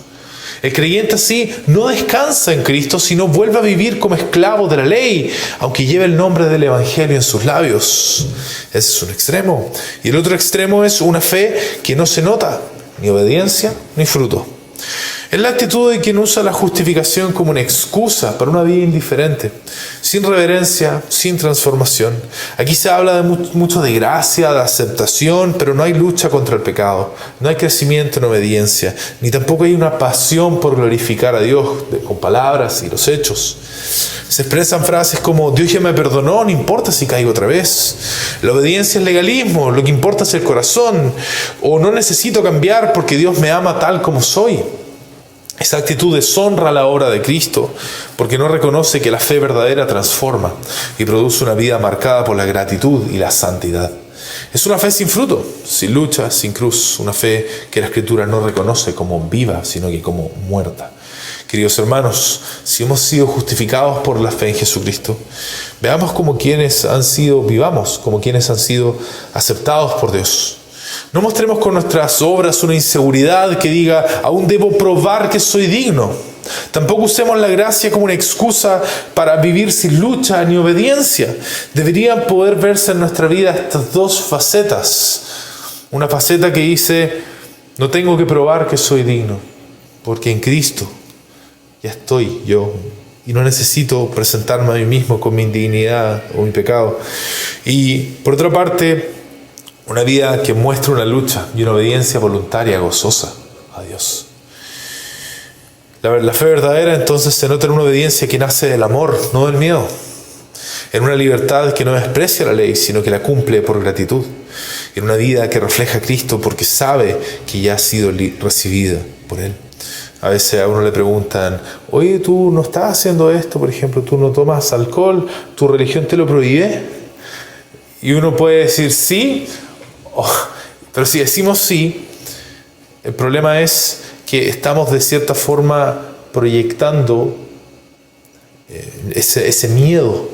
El creyente así no descansa en Cristo, sino vuelve a vivir como esclavo de la ley, aunque lleve el nombre del Evangelio en sus labios. Ese es un extremo. Y el otro extremo es una fe que no se nota, ni obediencia, ni fruto. Es la actitud de quien usa la justificación como una excusa para una vida indiferente, sin reverencia, sin transformación. Aquí se habla mucho de gracia, de aceptación, pero no hay lucha contra el pecado, no hay crecimiento en obediencia, ni tampoco hay una pasión por glorificar a Dios con palabras y los hechos. Se expresan frases como, Dios ya me perdonó, no importa si caigo otra vez. La obediencia es legalismo, lo que importa es el corazón. O no necesito cambiar porque Dios me ama tal como soy. Esa actitud deshonra la obra de Cristo porque no reconoce que la fe verdadera transforma y produce una vida marcada por la gratitud y la santidad. Es una fe sin fruto, sin lucha, sin cruz, una fe que la Escritura no reconoce como viva, sino que como muerta. Queridos hermanos, si hemos sido justificados por la fe en Jesucristo, vivamos como quienes han sido aceptados por Dios. No mostremos con nuestras obras una inseguridad que diga, aún debo probar que soy digno. Tampoco usemos la gracia como una excusa para vivir sin lucha ni obediencia. Deberían poder verse en nuestra vida estas dos facetas. Una faceta que dice, no tengo que probar que soy digno, porque en Cristo ya estoy yo y no necesito presentarme a mí mismo con mi indignidad o mi pecado. Y por otra parte, una vida que muestra una lucha y una obediencia voluntaria, gozosa a Dios. La fe verdadera entonces se nota en una obediencia que nace del amor, no del miedo. En una libertad que no desprecia la ley, sino que la cumple por gratitud. En una vida que refleja a Cristo porque sabe que ya ha sido recibida por Él. A veces a uno le preguntan, oye, tú no estás haciendo esto, por ejemplo, tú no tomas alcohol, tu religión te lo prohíbe. Y uno puede decir sí, pero si decimos sí, el problema es que estamos de cierta forma proyectando ese miedo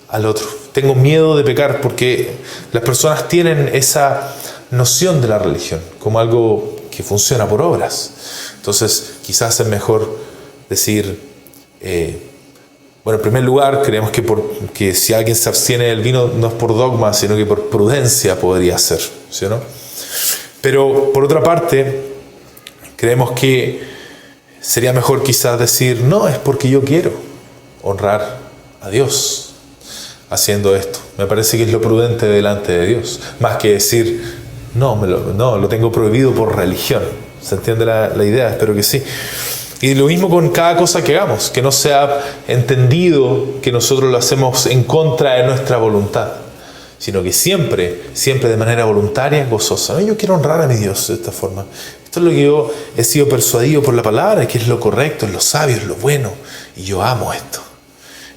al otro. Tengo miedo de pecar porque las personas tienen esa noción de la religión como algo que funciona por obras. Entonces quizás es mejor decir, bueno, en primer lugar creemos que si alguien se abstiene del vino no es por dogma, sino que por prudencia podría ser, ¿sí o no? Pero por otra parte, creemos que sería mejor quizás decir, no, es porque yo quiero honrar a Dios haciendo esto. Me parece que es lo prudente delante de Dios, más que decir, no, lo tengo prohibido por religión. ¿Se entiende la idea? Espero que sí. Y lo mismo con cada cosa que hagamos, que no sea entendido que nosotros lo hacemos en contra de nuestra voluntad, sino que siempre de manera voluntaria, gozosa. ¿No? Yo quiero honrar a mi Dios de esta forma. Esto es lo que yo he sido persuadido por la palabra, que es lo correcto, es lo sabio, es lo bueno, y yo amo esto.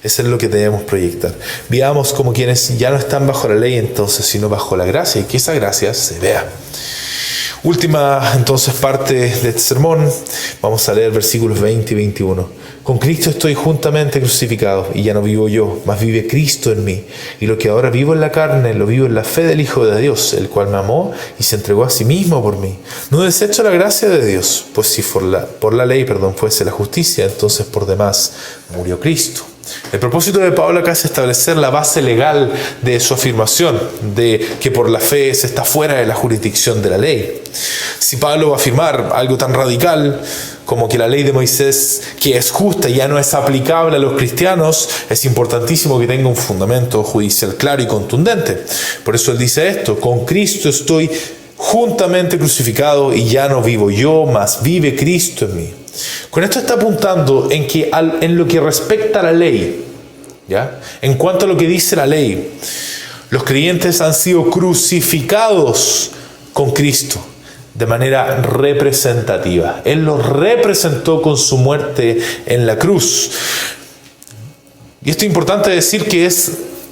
Eso es lo que debemos proyectar. Vivamos como quienes ya no están bajo la ley entonces, sino bajo la gracia, y que esa gracia se vea. Última entonces parte de este sermón, vamos a leer versículos 20 y 21. Con Cristo estoy juntamente crucificado, y ya no vivo yo, mas vive Cristo en mí. Y lo que ahora vivo en la carne, lo vivo en la fe del Hijo de Dios, el cual me amó y se entregó a sí mismo por mí. No desecho la gracia de Dios, pues si por la ley fuese la justicia, entonces por demás murió Cristo. El propósito de Pablo acá es establecer la base legal de su afirmación, de que por la fe se está fuera de la jurisdicción de la ley. Si Pablo va a afirmar algo tan radical como que la ley de Moisés, que es justa y ya no es aplicable a los cristianos, es importantísimo que tenga un fundamento judicial claro y contundente. Por eso él dice esto, con Cristo estoy juntamente crucificado y ya no vivo yo, mas vive Cristo en mí. Con esto está apuntando en que en lo que respecta a la ley, ¿ya? En cuanto a lo que dice la ley, los creyentes han sido crucificados con Cristo de manera representativa. Él los representó con su muerte en la cruz. Y esto es importante decir que es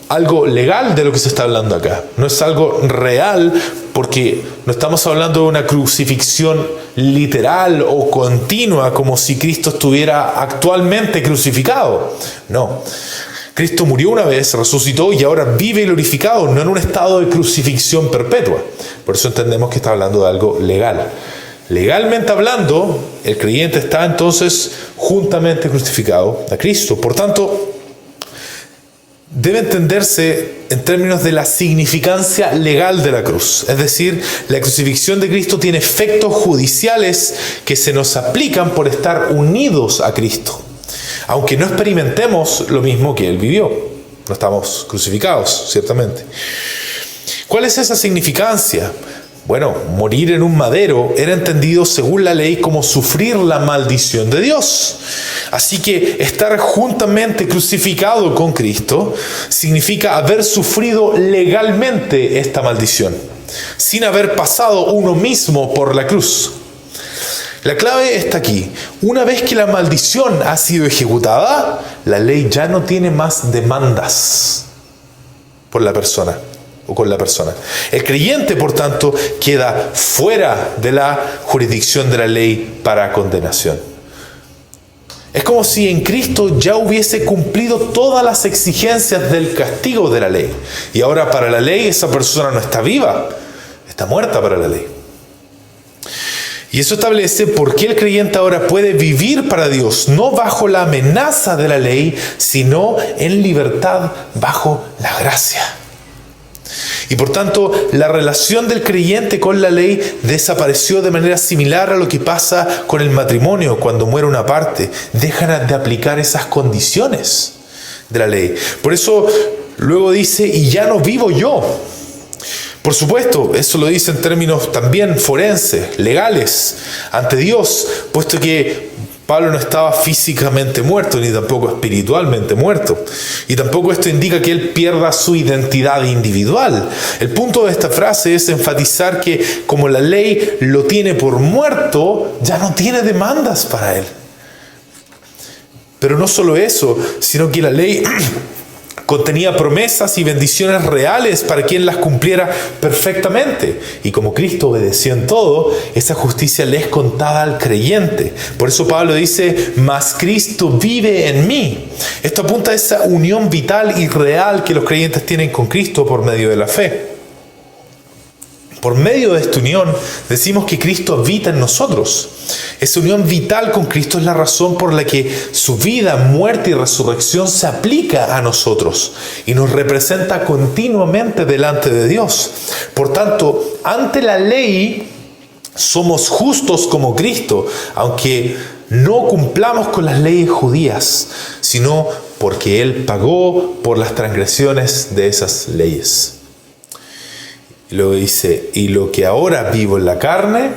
algo legal de lo que se está hablando acá. No es algo real, porque no estamos hablando de una crucifixión literal o continua, como si Cristo estuviera actualmente crucificado. No. Cristo murió una vez, resucitó y ahora vive glorificado, no en un estado de crucifixión perpetua. Por eso entendemos que está hablando de algo legal. Legalmente hablando, el creyente está entonces juntamente crucificado a Cristo. Por tanto, debe entenderse en términos de la significancia legal de la cruz. Es decir, la crucifixión de Cristo tiene efectos judiciales que se nos aplican por estar unidos a Cristo. Aunque no experimentemos lo mismo que Él vivió. No estamos crucificados, ciertamente. ¿Cuál es esa significancia? Bueno, morir en un madero era entendido según la ley como sufrir la maldición de Dios. Así que estar juntamente crucificado con Cristo significa haber sufrido legalmente esta maldición, sin haber pasado uno mismo por la cruz. La clave está aquí. Una vez que la maldición ha sido ejecutada, la ley ya no tiene más demandas por la persona o con la persona. El creyente, por tanto, queda fuera de la jurisdicción de la ley para condenación. Es como si en Cristo ya hubiese cumplido todas las exigencias del castigo de la ley. Y ahora para la ley esa persona no está viva, está muerta para la ley. Y eso establece por qué el creyente ahora puede vivir para Dios, no bajo la amenaza de la ley, sino en libertad bajo la gracia. Y por tanto, la relación del creyente con la ley desapareció de manera similar a lo que pasa con el matrimonio cuando muere una parte. Dejan de aplicar esas condiciones de la ley. Por eso luego dice, y ya no vivo yo. Por supuesto, eso lo dice en términos también forenses, legales, ante Dios, puesto que Pablo no estaba físicamente muerto, ni tampoco espiritualmente muerto. Y tampoco esto indica que él pierda su identidad individual. El punto de esta frase es enfatizar que como la ley lo tiene por muerto, ya no tiene demandas para él. Pero no solo eso, sino que la ley contenía promesas y bendiciones reales para quien las cumpliera perfectamente. Y como Cristo obedeció en todo, esa justicia le es contada al creyente. Por eso Pablo dice, mas Cristo vive en mí. Esto apunta a esa unión vital y real que los creyentes tienen con Cristo por medio de la fe. Por medio de esta unión decimos que Cristo habita en nosotros. Esa unión vital con Cristo es la razón por la que su vida, muerte y resurrección se aplica a nosotros y nos representa continuamente delante de Dios. Por tanto, ante la ley somos justos como Cristo, aunque no cumplamos con las leyes judías, sino porque Él pagó por las transgresiones de esas leyes. Y luego dice, y lo que ahora vivo en la carne,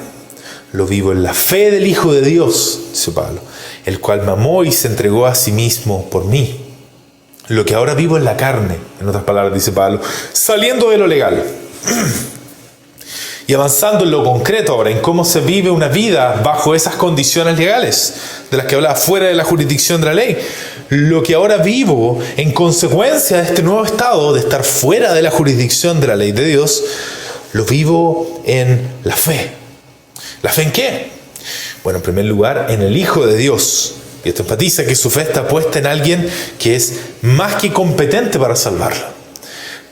lo vivo en la fe del Hijo de Dios, dice Pablo, el cual me amó y se entregó a sí mismo por mí. Lo que ahora vivo en la carne, en otras palabras dice Pablo, saliendo de lo legal y avanzando en lo concreto ahora, en cómo se vive una vida bajo esas condiciones legales, de las que hablaba, fuera de la jurisdicción de la ley. Lo que ahora vivo en consecuencia de este nuevo estado, de estar fuera de la jurisdicción de la ley de Dios, lo vivo en la fe. ¿La fe en qué? Bueno, en primer lugar, en el Hijo de Dios. Y esto enfatiza que su fe está puesta en alguien que es más que competente para salvarlo.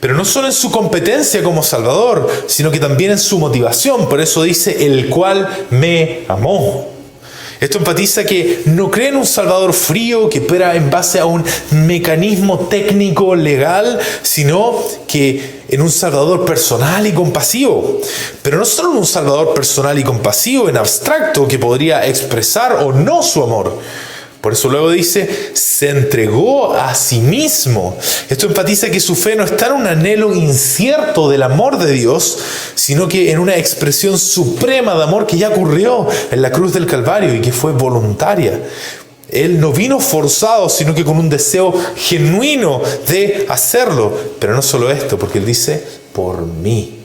Pero no solo en su competencia como Salvador, sino que también en su motivación. Por eso dice, el cual me amó. Esto enfatiza que no cree en un Salvador frío que opera en base a un mecanismo técnico legal, sino que en un Salvador personal y compasivo. Pero no solo en un Salvador personal y compasivo en abstracto que podría expresar o no su amor. Por eso luego dice, se entregó a sí mismo. Esto enfatiza que su fe no está en un anhelo incierto del amor de Dios, sino que en una expresión suprema de amor que ya ocurrió en la cruz del Calvario y que fue voluntaria. Él no vino forzado, sino que con un deseo genuino de hacerlo. Pero no solo esto, porque Él dice, por mí.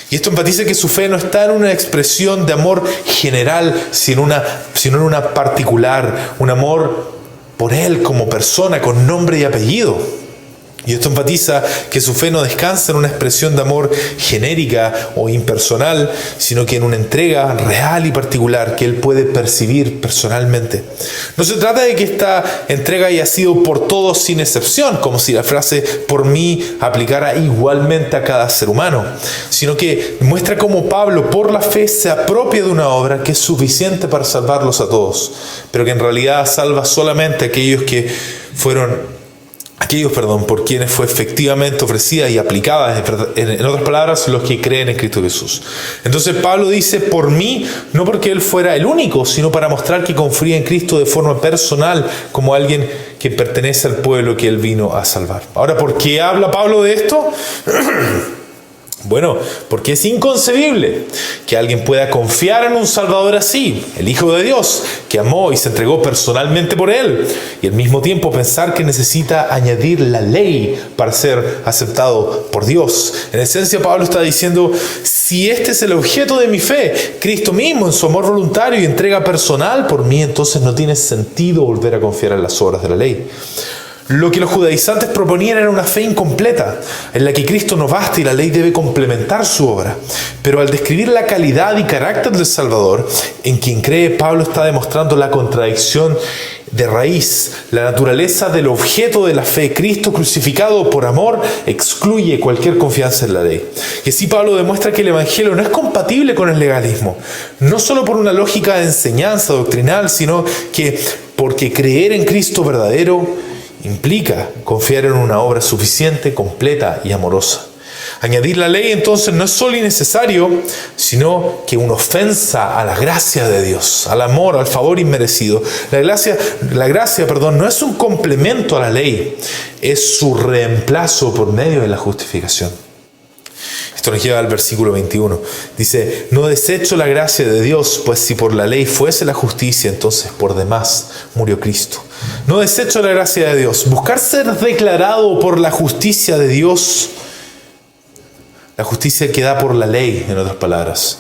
Y esto enfatiza que su fe no está en una expresión de amor general, sino en una particular, un amor por Él como persona, con nombre y apellido. Y esto enfatiza que su fe no descansa en una expresión de amor genérica o impersonal, sino que en una entrega real y particular que Él puede percibir personalmente. No se trata de que esta entrega haya sido por todos sin excepción, como si la frase por mí aplicara igualmente a cada ser humano, sino que muestra cómo Pablo por la fe se apropia de una obra que es suficiente para salvarlos a todos, pero que en realidad salva solamente a aquellos por quienes fue efectivamente ofrecida y aplicada, en otras palabras, los que creen en Cristo Jesús. Entonces Pablo dice, por mí, no porque Él fuera el único, sino para mostrar que confía en Cristo de forma personal, como alguien que pertenece al pueblo que Él vino a salvar. Ahora, ¿por qué habla Pablo de esto? Bueno, porque es inconcebible que alguien pueda confiar en un Salvador así, el Hijo de Dios, que amó y se entregó personalmente por Él, y al mismo tiempo pensar que necesita añadir la ley para ser aceptado por Dios. En esencia, Pablo está diciendo, si este es el objeto de mi fe, Cristo mismo en su amor voluntario y entrega personal por mí, entonces no tiene sentido volver a confiar en las obras de la ley. Lo que los judaizantes proponían era una fe incompleta, en la que Cristo no basta y la ley debe complementar su obra. Pero al describir la calidad y carácter del Salvador, en quien cree, Pablo está demostrando la contradicción de raíz. La naturaleza del objeto de la fe, Cristo crucificado por amor, excluye cualquier confianza en la ley. Y así Pablo demuestra que el Evangelio no es compatible con el legalismo, no solo por una lógica de enseñanza doctrinal, sino que porque creer en Cristo verdadero implica confiar en una obra suficiente, completa y amorosa. Añadir la ley entonces no es solo innecesario, sino que una ofensa a la gracia de Dios, al amor, al favor inmerecido. La gracia, no es un complemento a la ley, es su reemplazo por medio de la justificación. Esto nos lleva al versículo 21. Dice, no desecho la gracia de Dios, pues si por la ley fuese la justicia, entonces por demás murió Cristo. No desecho la gracia de Dios. Buscar ser declarado por la justicia de Dios, la justicia que da por la ley, en otras palabras,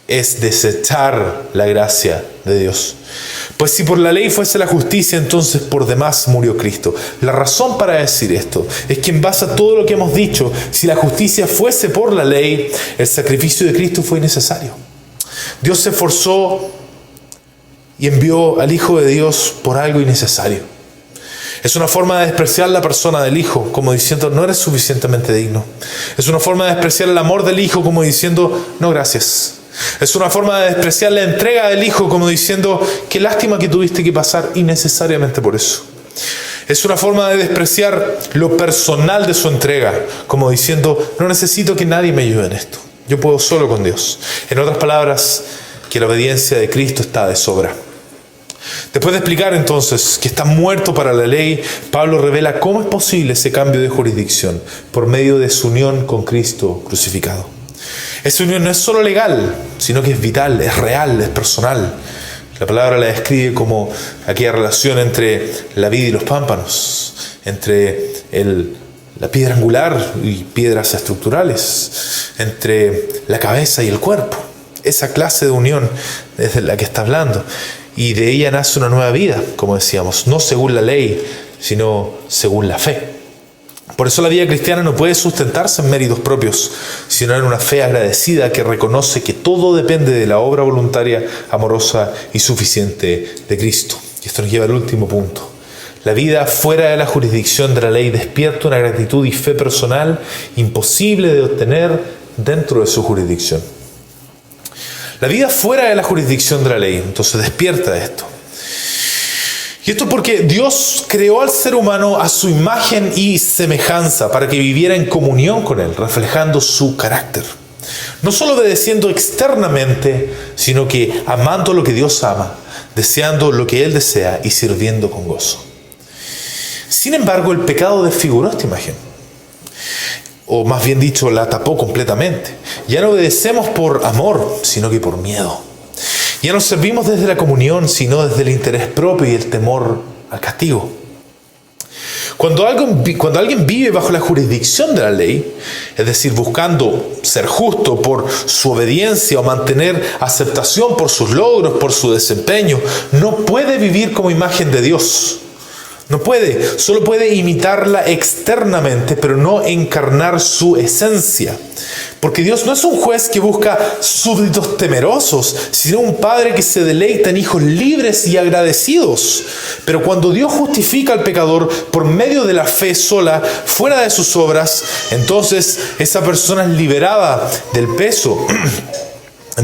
es desechar la gracia de Dios. Pues si por la ley fuese la justicia, entonces por demás murió Cristo. La razón para decir esto es que en base a todo lo que hemos dicho, si la justicia fuese por la ley, el sacrificio de Cristo fue innecesario. Dios se esforzó y envió al Hijo de Dios por algo innecesario. Es una forma de despreciar la persona del Hijo, como diciendo, no eres suficientemente digno. Es una forma de despreciar el amor del Hijo, como diciendo, no, gracias. Es una forma de despreciar la entrega del Hijo, como diciendo, qué lástima que tuviste que pasar innecesariamente por eso. Es una forma de despreciar lo personal de su entrega, como diciendo, no necesito que nadie me ayude en esto. Yo puedo solo con Dios. En otras palabras, que la obediencia de Cristo está de sobra. Después de explicar entonces que está muerto para la ley, Pablo revela cómo es posible ese cambio de jurisdicción por medio de su unión con Cristo crucificado. Esa unión no es solo legal, sino que es vital, es real, es personal. La palabra la describe como aquella relación entre la vid y los pámpanos, entre la piedra angular y piedras estructurales, entre la cabeza y el cuerpo. Esa clase de unión es de la que está hablando. Y de ella nace una nueva vida, como decíamos, no según la ley, sino según la fe. Por eso la vida cristiana no puede sustentarse en méritos propios, sino en una fe agradecida que reconoce que todo depende de la obra voluntaria, amorosa y suficiente de Cristo. Y esto nos lleva al último punto. La vida fuera de la jurisdicción de la ley despierta una gratitud y fe personal imposible de obtener dentro de su jurisdicción. La vida fuera de la jurisdicción de la ley, entonces despierta esto. Y esto porque Dios creó al ser humano a su imagen y semejanza para que viviera en comunión con Él, reflejando su carácter. No solo obedeciendo externamente, sino que amando lo que Dios ama, deseando lo que Él desea y sirviendo con gozo. Sin embargo, el pecado desfiguró esta imagen. O más bien dicho, la tapó completamente. Ya no obedecemos por amor, sino que por miedo. Ya no servimos desde la comunión, sino desde el interés propio y el temor al castigo. Cuando alguien vive bajo la jurisdicción de la ley, es decir, buscando ser justo por su obediencia o mantener aceptación por sus logros, por su desempeño, no puede vivir como imagen de Dios. No puede, solo puede imitarla externamente, pero no encarnar su esencia. Porque Dios no es un juez que busca súbditos temerosos, sino un padre que se deleita en hijos libres y agradecidos. Pero cuando Dios justifica al pecador por medio de la fe sola, fuera de sus obras, entonces esa persona es liberada del peso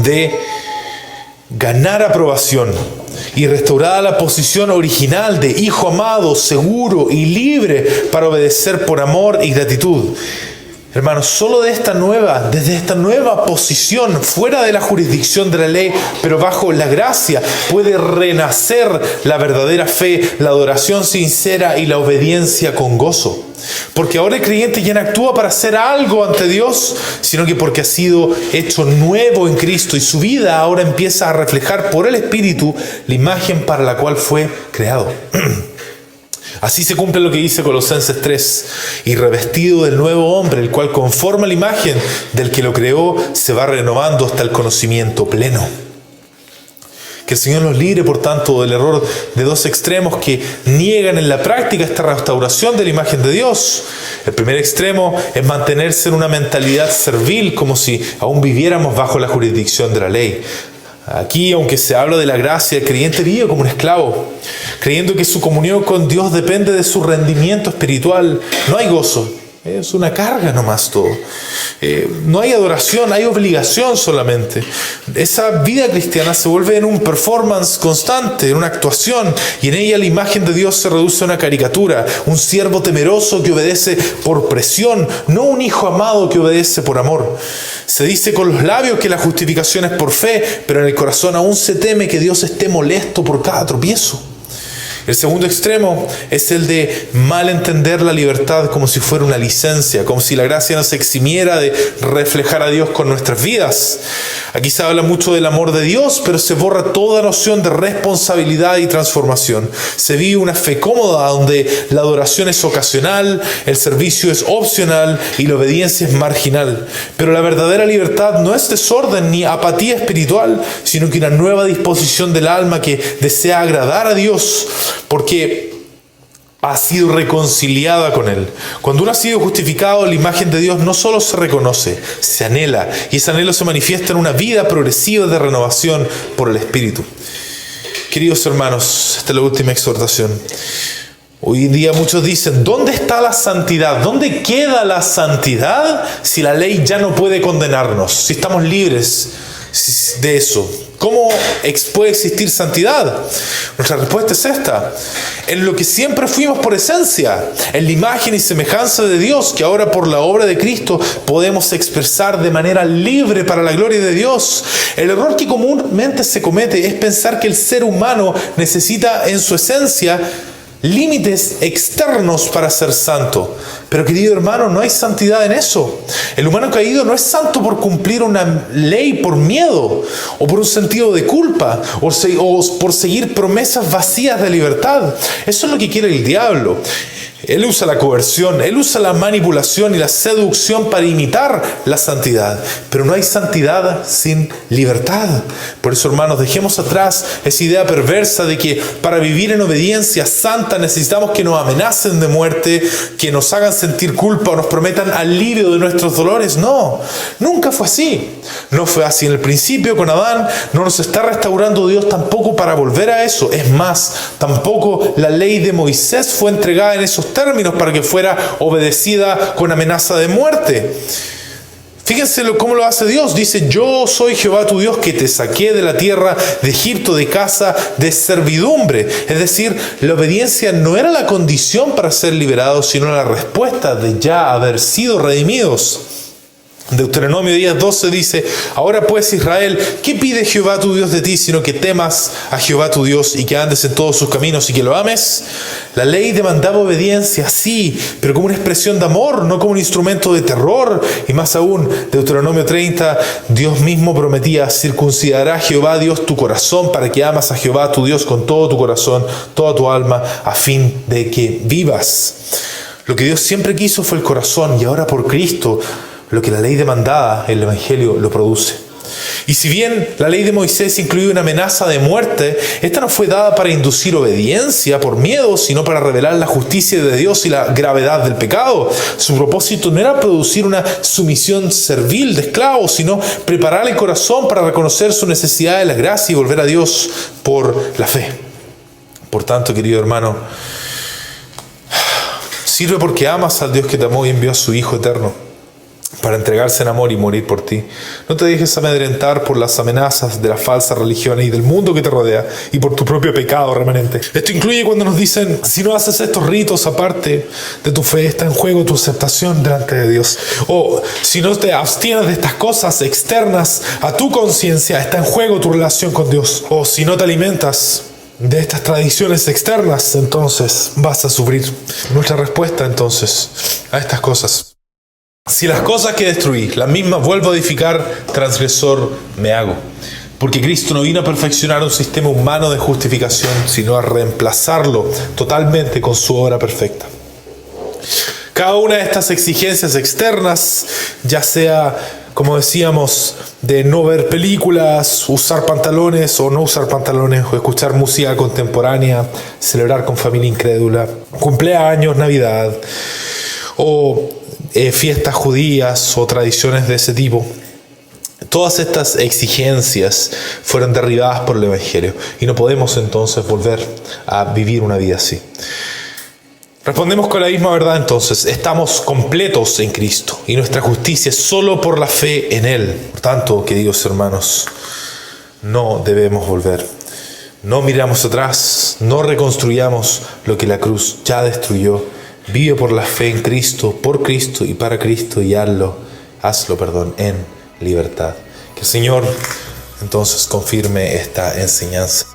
de ganar aprobación y restaurada la posición original de hijo amado, seguro y libre para obedecer por amor y gratitud. Hermanos, solo desde esta nueva posición, fuera de la jurisdicción de la ley, pero bajo la gracia, puede renacer la verdadera fe, la adoración sincera y la obediencia con gozo. Porque ahora el creyente ya no actúa para hacer algo ante Dios, sino que porque ha sido hecho nuevo en Cristo y su vida ahora empieza a reflejar por el Espíritu la imagen para la cual fue creado. Así se cumple lo que dice Colosenses 3, y revestido del nuevo hombre, el cual conforme a la imagen del que lo creó, se va renovando hasta el conocimiento pleno. Que el Señor nos libre, por tanto, del error de dos extremos que niegan en la práctica esta restauración de la imagen de Dios. El primer extremo es mantenerse en una mentalidad servil, como si aún viviéramos bajo la jurisdicción de la ley. Aquí, aunque se habla de la gracia, el creyente vive como un esclavo, creyendo que su comunión con Dios depende de su rendimiento espiritual. No hay gozo, es una carga nomás todo. No hay adoración, hay obligación solamente. Esa vida cristiana se vuelve en un performance constante, en una actuación, y en ella la imagen de Dios se reduce a una caricatura, un siervo temeroso que obedece por presión, no un hijo amado que obedece por amor. Se dice con los labios que la justificación es por fe, pero en el corazón aún se teme que Dios esté molesto por cada tropiezo. El segundo extremo es el de malentender la libertad como si fuera una licencia, como si la gracia nos eximiera de reflejar a Dios con nuestras vidas. Aquí se habla mucho del amor de Dios, pero se borra toda noción de responsabilidad y transformación. Se vive una fe cómoda donde la adoración es ocasional, el servicio es opcional y la obediencia es marginal. Pero la verdadera libertad no es desorden ni apatía espiritual, sino que una nueva disposición del alma que desea agradar a Dios, porque ha sido reconciliada con Él. Cuando uno ha sido justificado, la imagen de Dios no solo se reconoce, se anhela, y ese anhelo se manifiesta en una vida progresiva de renovación por el Espíritu. Queridos hermanos, esta es la última exhortación. Hoy en día muchos dicen, ¿dónde está la santidad? ¿Dónde queda la santidad si la ley ya no puede condenarnos? Si estamos libres de eso. ¿Cómo puede existir santidad? Nuestra respuesta es esta: en lo que siempre fuimos por esencia, en la imagen y semejanza de Dios, que ahora por la obra de Cristo podemos expresar de manera libre para la gloria de Dios. El error que comúnmente se comete es pensar que el ser humano necesita en su esencia límites externos para ser santo. Pero querido hermano, no hay santidad en eso. El humano caído no es santo por cumplir una ley por miedo, o por un sentido de culpa, o por seguir promesas vacías de libertad. Eso es lo que quiere el diablo. Él usa la coerción, él usa la manipulación y la seducción para imitar la santidad. Pero no hay santidad sin libertad. Por eso, hermanos, dejemos atrás esa idea perversa de que para vivir en obediencia santa necesitamos que nos amenacen de muerte, que nos hagan sentir culpa o nos prometan alivio de nuestros dolores. No, nunca fue así. No fue así en el principio con Adán. No nos está restaurando Dios tampoco para volver a eso. Es más, tampoco la ley de Moisés fue entregada en esos términos para que fuera obedecida con amenaza de muerte. Fíjense cómo lo hace Dios. Dice: yo soy Jehová tu Dios que te saqué de la tierra de Egipto, de casa de servidumbre. Es decir, la obediencia no era la condición para ser liberados, sino la respuesta de ya haber sido redimidos. Deuteronomio 10:12 dice: ahora pues, Israel, ¿qué pide Jehová tu Dios de ti, sino que temas a Jehová tu Dios y que andes en todos sus caminos y que lo ames? La ley demandaba obediencia, sí, pero como una expresión de amor, no como un instrumento de terror. Y más aún, Deuteronomio 30, Dios mismo prometía: circuncidará Jehová Dios tu corazón para que amas a Jehová tu Dios con todo tu corazón, toda tu alma, a fin de que vivas. Lo que Dios siempre quiso fue el corazón, y ahora por Cristo, lo que la ley demandaba, el Evangelio lo produce. Y si bien la ley de Moisés incluía una amenaza de muerte, esta no fue dada para inducir obediencia por miedo, sino para revelar la justicia de Dios y la gravedad del pecado. Su propósito no era producir una sumisión servil de esclavos, sino preparar el corazón para reconocer su necesidad de la gracia y volver a Dios por la fe. Por tanto, querido hermano, sirve porque amas al Dios que te amó y envió a su Hijo eterno para entregarse en amor y morir por ti. No te dejes amedrentar por las amenazas de la falsa religión y del mundo que te rodea y por tu propio pecado remanente. Esto incluye cuando nos dicen: si no haces estos ritos aparte de tu fe, está en juego tu aceptación delante de Dios. O si no te abstienes de estas cosas externas a tu conciencia, está en juego tu relación con Dios. O si no te alimentas de estas tradiciones externas, entonces vas a sufrir. Nuestra respuesta entonces a estas cosas: si las cosas que destruí, las mismas vuelvo a edificar, transgresor me hago. Porque Cristo no vino a perfeccionar un sistema humano de justificación, sino a reemplazarlo totalmente con su obra perfecta. Cada una de estas exigencias externas, ya sea, como decíamos, de no ver películas, usar pantalones o no usar pantalones, o escuchar música contemporánea, celebrar con familia incrédula, cumpleaños, Navidad, o fiestas judías o tradiciones de ese tipo. Todas estas exigencias fueron derribadas por el Evangelio y no podemos entonces volver a vivir una vida así. Respondemos con la misma verdad entonces: estamos completos en Cristo y nuestra justicia es solo por la fe en Él. Por tanto, queridos hermanos, no debemos volver. No miramos atrás, no reconstruyamos lo que la cruz ya destruyó. Vive por la fe en Cristo, por Cristo y para Cristo, y hazlo en libertad. Que el Señor entonces confirme esta enseñanza.